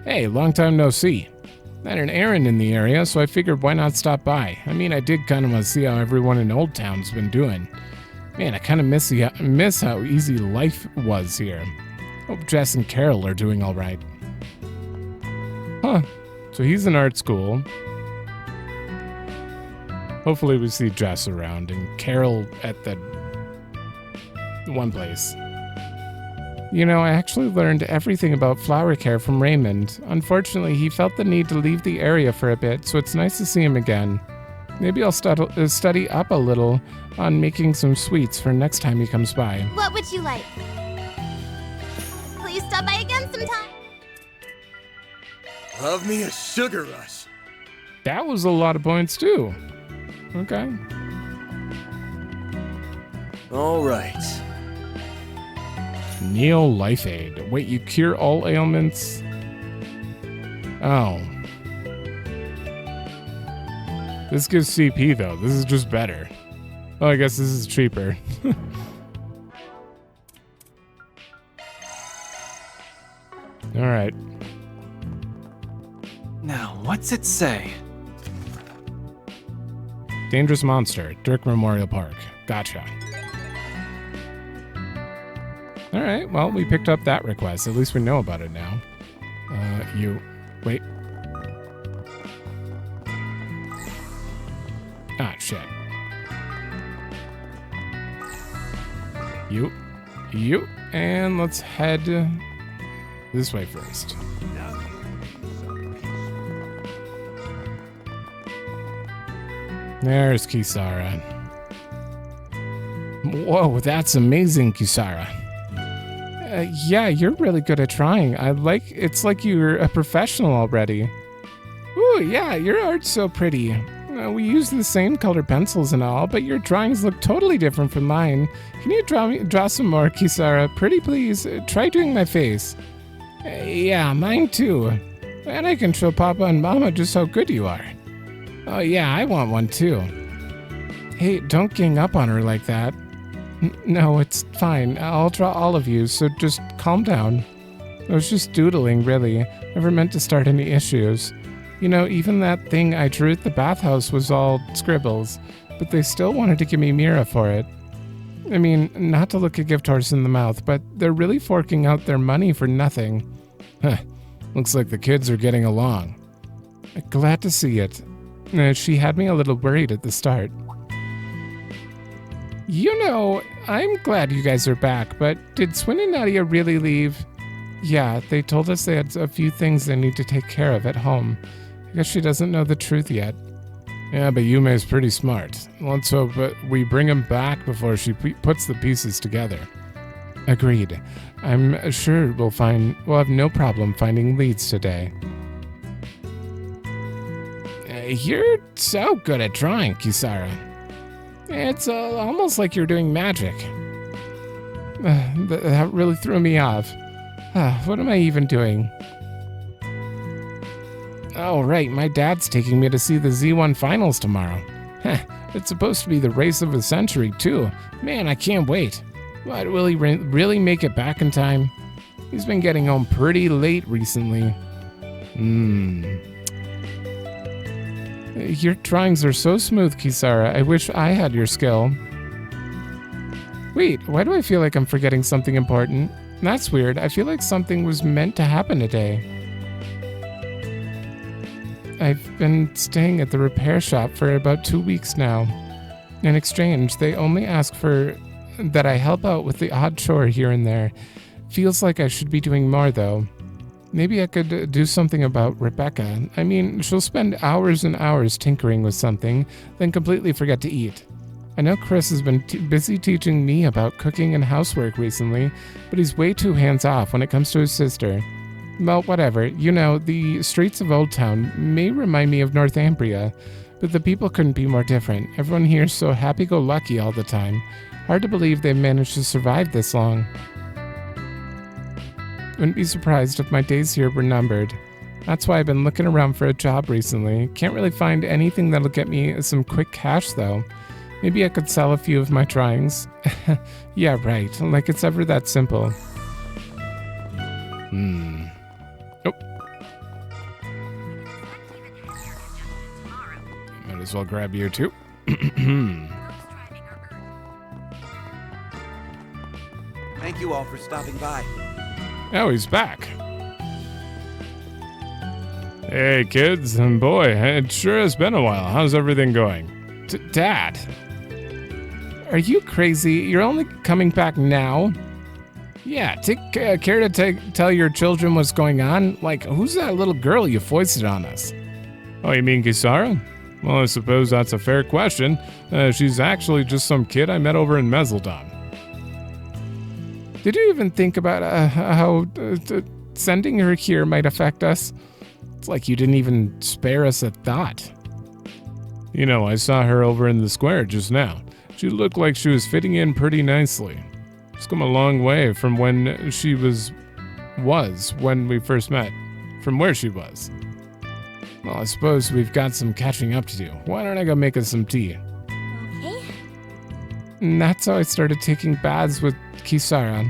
S1: Hey, long time no see. I had an errand in the area, so I figured why not stop by. I mean, I did kind of want to see how everyone in Old Town's been doing. Man, I kind of miss how easy life was here. Hope Jess and Carol are doing all right. Huh. So he's in art school. Hopefully we see Jess around and Carol at the one place. You know, I actually learned everything about flower care from Raymond. Unfortunately, he felt the need to leave the area for a bit, so it's nice to see him again. Maybe I'll study up a little on making some sweets for next time he comes by.
S3: What would you like? Please stop by again sometime.
S5: Love me a sugar rush.
S1: That was a lot of points, too. Okay.
S5: All right.
S1: Neil Life Aid. Wait, you cure all ailments? Oh. This gives CP, though. This is just better. Oh, I guess this is cheaper. Alright.
S10: Now, what's it say?
S1: Dangerous monster. Dirk Memorial Park. Gotcha. Alright, well, we picked up that request. At least we know about it now. Wait. Ah, shit. You. And let's head this way first. There's Kisara. Whoa, that's amazing, Kisara. Yeah, you're really good at drawing. It's like you're a professional already. Ooh, yeah, your art's so pretty. We use the same color pencils and all, but your drawings look totally different from mine. Can you draw some more, Kisara? Pretty please. Try doing my face. Yeah, mine too. And I can show Papa and Mama just how good you are. Oh yeah, I want one too. Hey, don't gang up on her like that. No, it's fine. I'll draw all of you, so just calm down. I was just doodling, really. Never meant to start any issues. You know, even that thing I drew at the bathhouse was all scribbles, but they still wanted to give me Mira for it. I mean, not to look a gift horse in the mouth, but they're really forking out their money for nothing. Huh. Looks like the kids are getting along. Glad to see it. She had me a little worried at the start. You know, I'm glad you guys are back, but did Swin and Nadia really leave? Yeah, they told us they had a few things they need to take care of at home. I guess she doesn't know the truth yet. Yeah, but Yume's pretty smart. Let's hope we bring him back before she puts the pieces together. Agreed. I'm sure we'll have no problem finding leads today. You're so good at drawing, Kisara. It's almost like you're doing magic. That really threw me off. What am I even doing? Oh, right, my dad's taking me to see the Z1 finals tomorrow. It's supposed to be the race of the century, too. Man, I can't wait. But will he really make it back in time? He's been getting home pretty late recently. Your drawings are so smooth, Kisara. I wish I had your skill. Wait, why do I feel like I'm forgetting something important? That's weird. I feel like something was meant to happen today. I've been staying at the repair shop for about 2 weeks now. In exchange, they only ask that I help out with the odd chore here and there. Feels like I should be doing more, though. Maybe I could do something about Rebecca. I mean, she'll spend hours and hours tinkering with something, then completely forget to eat. I know Chris has been busy teaching me about cooking and housework recently, but he's way too hands-off when it comes to his sister. Well, whatever. You know, the streets of Old Town may remind me of Northumbria, but the people couldn't be more different. Everyone here's so happy-go-lucky all the time. Hard to believe they've managed to survive this long. Wouldn't be surprised if my days here were numbered. That's why I've been looking around for a job recently. Can't really find anything that'll get me some quick cash, though. Maybe I could sell a few of my drawings. Yeah, right. Like it's ever that simple. Oh. Might as well grab you too.
S11: Thank you all for stopping by.
S1: Oh, he's back. Hey, kids, and boy, it sure has been a while. How's everything going? Dad? Are you crazy? You're only coming back now? Yeah, take care to tell your children what's going on? Like, who's that little girl you foisted on us? Oh, you mean Kisara? Well, I suppose that's a fair question. She's actually just some kid I met over in Meseldon. Did you even think about how sending her here might affect us? It's like you didn't even spare us a thought. You know, I saw her over in the square just now. She looked like she was fitting in pretty nicely. She's come a long way from when she was when we first met. From where she was. Well, I suppose we've got some catching up to do. Why don't I go make us some tea?
S3: Okay.
S1: And that's how I started taking baths with Kisara.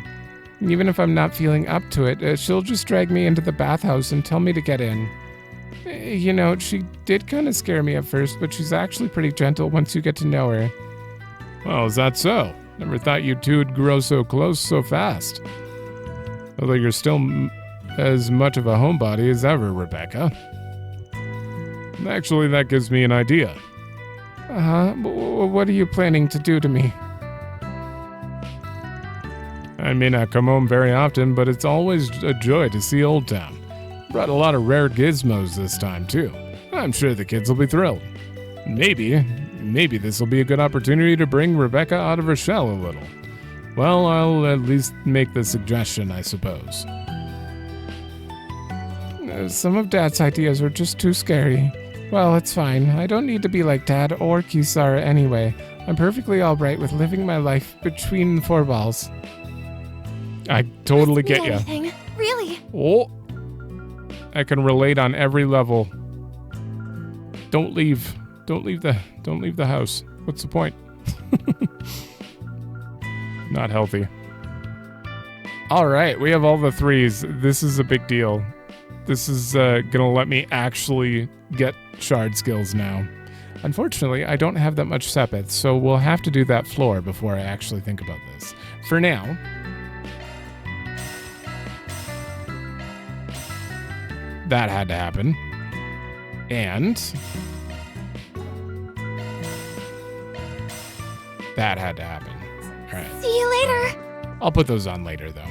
S1: Even if I'm not feeling up to it, she'll just drag me into the bathhouse and tell me to get in. You know, she did kind of scare me at first, but she's actually pretty gentle once you get to know her. Well, is that so? Never thought you two would grow so close so fast. Although you're still as much of a homebody as ever, Rebecca. Actually, that gives me an idea. What are you planning to do to me? I may not come home very often, but it's always a joy to see Old Town. Brought a lot of rare gizmos this time, too. I'm sure the kids will be thrilled. Maybe this will be a good opportunity to bring Rebecca out of her shell a little. Well, I'll at least make the suggestion, I suppose. Some of Dad's ideas are just too scary. Well, it's fine. I don't need to be like Dad or Kisara anyway. I'm perfectly alright with living my life between the four walls. I totally get you.
S3: Anything. Really?
S1: Oh, I can relate on every level. Don't leave the house. What's the point? Not healthy. All right, we have all the 3s. This is a big deal. This is gonna let me actually get shard skills now. Unfortunately, I don't have that much Sepith, so we'll have to do that floor before I actually think about this. For now, that had to happen. And that had to happen. All right.
S3: See you later.
S1: I'll put those on later, though.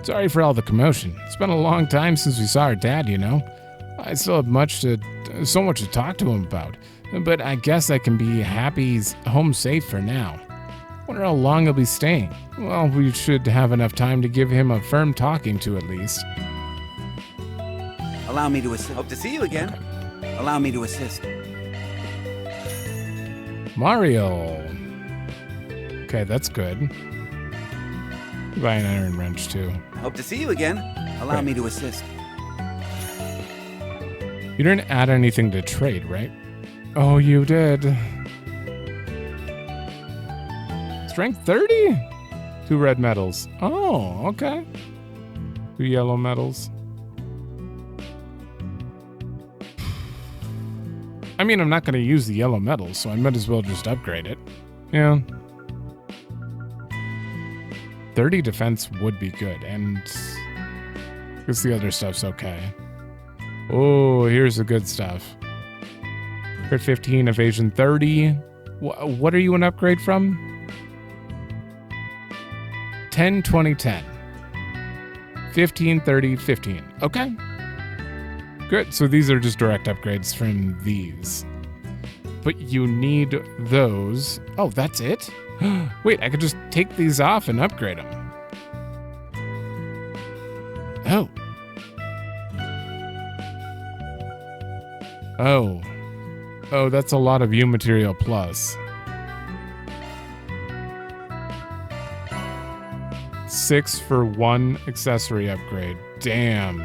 S1: Sorry for all the commotion. It's been a long time since we saw our dad, you know. I still have so much to talk to him about. But I guess I can be happy he's home safe for now. Wonder how long he'll be staying. Well, we should have enough time to give him a firm talking to at least.
S20: Allow me to assist. Hope to see you again. Allow me to assist.
S1: Mario. Okay, that's good. Buy an iron wrench too.
S20: Hope to see you again. Allow me to assist.
S1: You didn't add anything to trade, right? Oh, you did. Strength 30? 2 red medals. Oh, okay. 2 yellow medals. I mean, I'm not going to use the yellow medals, so I might as well just upgrade it. Yeah. 30 defense would be good, and I guess the other stuff's okay. Oh, here's the good stuff. Crit 15, evasion 30. What are you an upgrade from? 10, 20, 10. 15, 30, 15. Okay. Good, so these are just direct upgrades from these. But you need those. Oh, that's it? Wait, I could just take these off and upgrade them. Oh. Oh. Oh, that's a lot of U material plus. 6 for 1 accessory upgrade. Damn.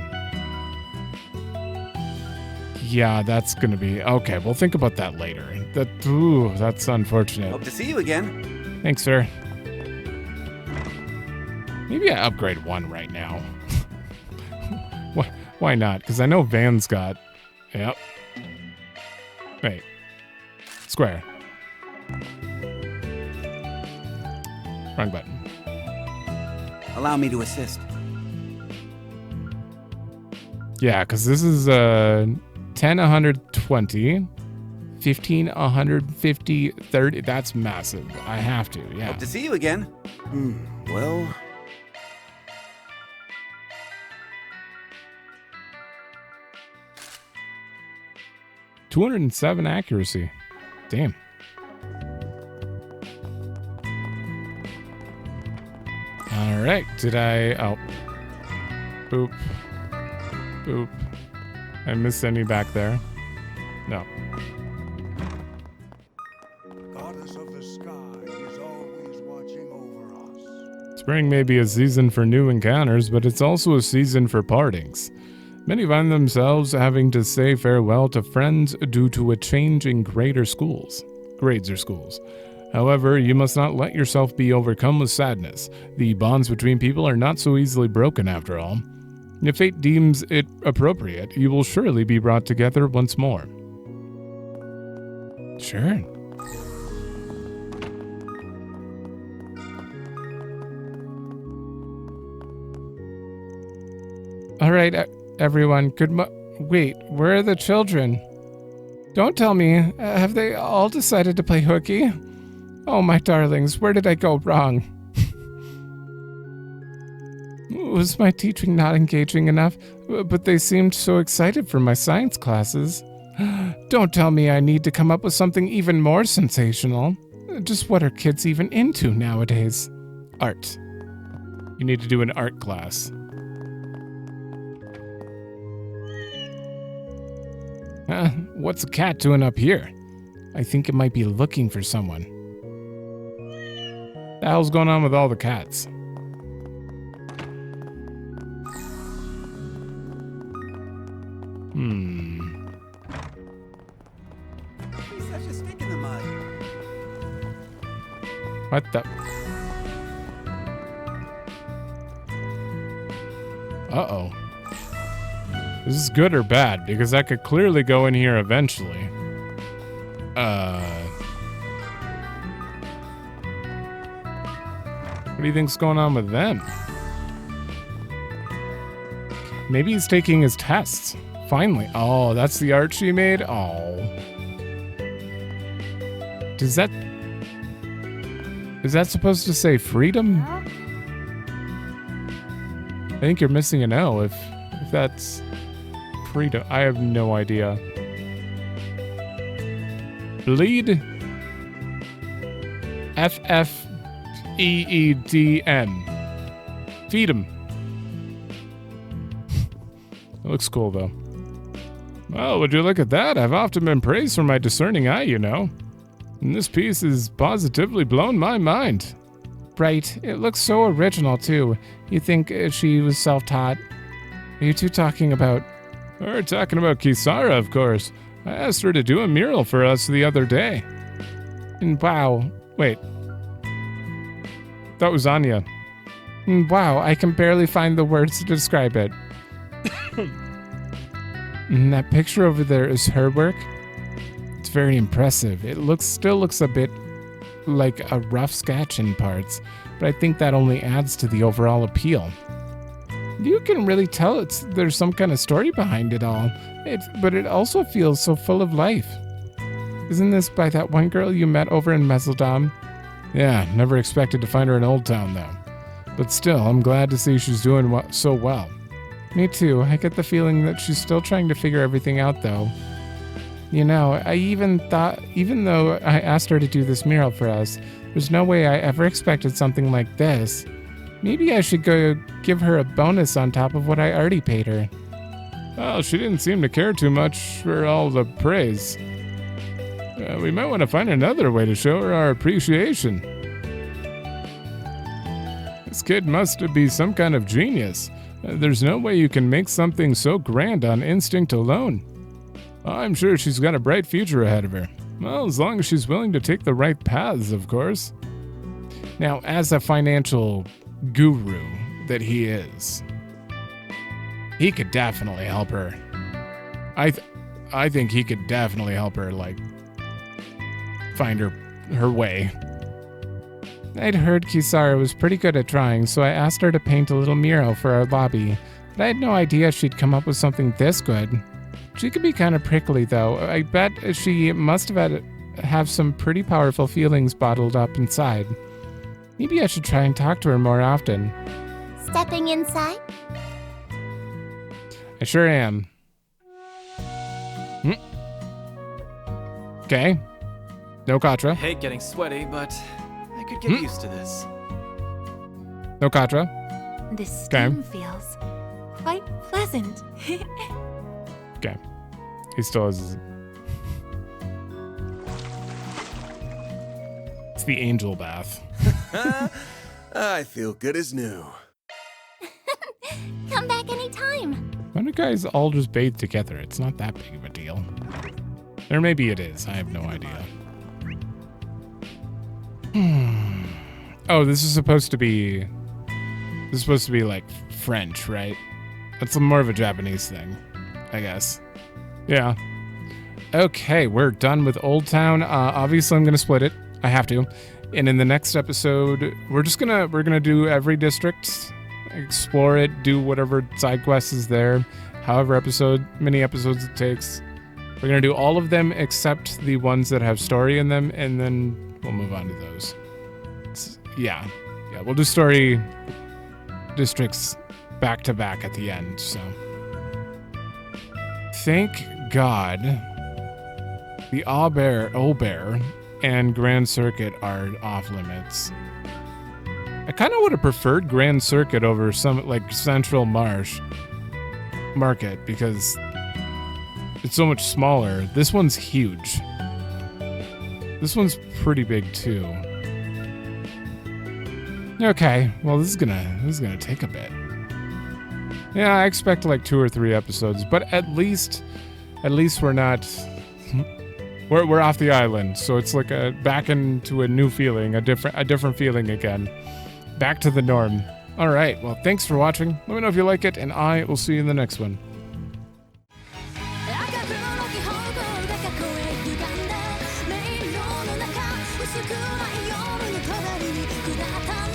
S1: Yeah, that's gonna be okay. We'll think about that later. That's unfortunate.
S20: Hope to see you again.
S1: Thanks, sir. Maybe I upgrade 1 right now. Why not? Because I know Van's got. Yep. Wait. Square. Wrong button.
S20: Allow me to assist.
S1: Yeah, because this is 10, 120, 15, 150, 30. That's massive. I have to, yeah.
S20: Hope to see you again.
S5: Well...
S1: 207 accuracy. Damn. All right. Did I... Oh. Boop. Boop. I missed any back there? No.
S8: Goddess of the sky is always watching over us.
S1: Spring may be a season for new encounters, but it's also a season for partings. Many find themselves having to say farewell to friends due to a change in grades or schools. However, you must not let yourself be overcome with sadness. The bonds between people are not so easily broken after all. If fate deems it appropriate, you will surely be brought together once more. Sure. All right, everyone, wait, where are the children? Don't tell me, have they all decided to play hooky? Oh, my darlings, where did I go wrong? Was my teaching not engaging enough? But they seemed so excited for my science classes. Don't tell me I need to come up with something even more sensational. Just what are kids even into nowadays? Art. You need to do an art class. What's a cat doing up here? I think it might be looking for someone. The hell's going on with all the cats?
S20: He's such a stick in the mud.
S1: What the? Uh-oh. Is this good or bad? Because I could clearly go in here eventually. What do you think's going on with them? Maybe he's taking his tests. Finally. Oh, that's the art she made? Oh. Is that supposed to say freedom? I think you're missing an O if that's freedom. I have no idea. Bleed. FFEEDM. Feed him. It looks cool though. Well, would you look at that? I've often been praised for my discerning eye, you know. And this piece has positively blown my mind. Right. It looks so original, too. You think she was self-taught? Are you two talking about... We're talking about Kisara, of course. I asked her to do a mural for us the other day. And wow. Wait. That was Anya. And wow, I can barely find the words to describe it. And that picture over there is her work? It's very impressive. It still looks a bit like a rough sketch in parts, but I think that only adds to the overall appeal. You can really tell there's some kind of story behind it all, but it also feels so full of life. Isn't this by that one girl you met over in Messeldom? Yeah, never expected to find her in Old Town though. But still, I'm glad to see she's doing so well. Me too. I get the feeling that she's still trying to figure everything out though. You know, I even though I asked her to do this mural for us, there's no way I ever expected something like this. Maybe I should go give her a bonus on top of what I already paid her. Well, she didn't seem to care too much for all the praise. We might want to find another way to show her our appreciation. This kid must be some kind of genius. There's no way you can make something so grand on instinct alone. I'm sure she's got a bright future ahead of her. Well, as long as she's willing to take the right paths, of course. Now, as a financial guru that he is, he could definitely help her. I think he could definitely help her, like, find her way. I'd heard Kisara was pretty good at drawing, so I asked her to paint a little mural for our lobby, but I had no idea she'd come up with something this good. She could be kind of prickly, though. I bet she must have some pretty powerful feelings bottled up inside. Maybe I should try and talk to her more often.
S3: Stepping inside?
S1: I sure am. Okay. No Katra.
S10: I hate getting sweaty, but I could get used to this.
S1: No Katra.
S2: This steam feels quite pleasant.
S1: Okay. He still has his... It's the angel bath.
S5: I feel good as new.
S3: Come back anytime.
S1: Why don't guys all just bathe together? It's not that big of a deal. Or maybe it is. I have no idea. Oh, this is supposed to be like French, right? That's more of a Japanese thing, I guess. Yeah. Okay, we're done with Old Town. Obviously, I'm gonna split it. I have to. And in the next episode, we're gonna do every district, explore it, do whatever side quest is there, however many episodes it takes. We're gonna do all of them except the ones that have story in them, and then we'll move on to those. Yeah, we'll do story districts back to back at the end. So, thank God, the Aubert and Grand Circuit are off limits. I kind of would have preferred Grand Circuit over some like Central Market because it's so much smaller. This one's huge. This one's pretty big too. Okay, well this is gonna take a bit. Yeah, I expect like 2 or 3 episodes, but at least we're not. We're off the island, so it's like back into a new feeling, a different feeling again, back to the norm. All right. Well, thanks for watching. Let me know if you like it, and I will see you in the next one.
S3: It's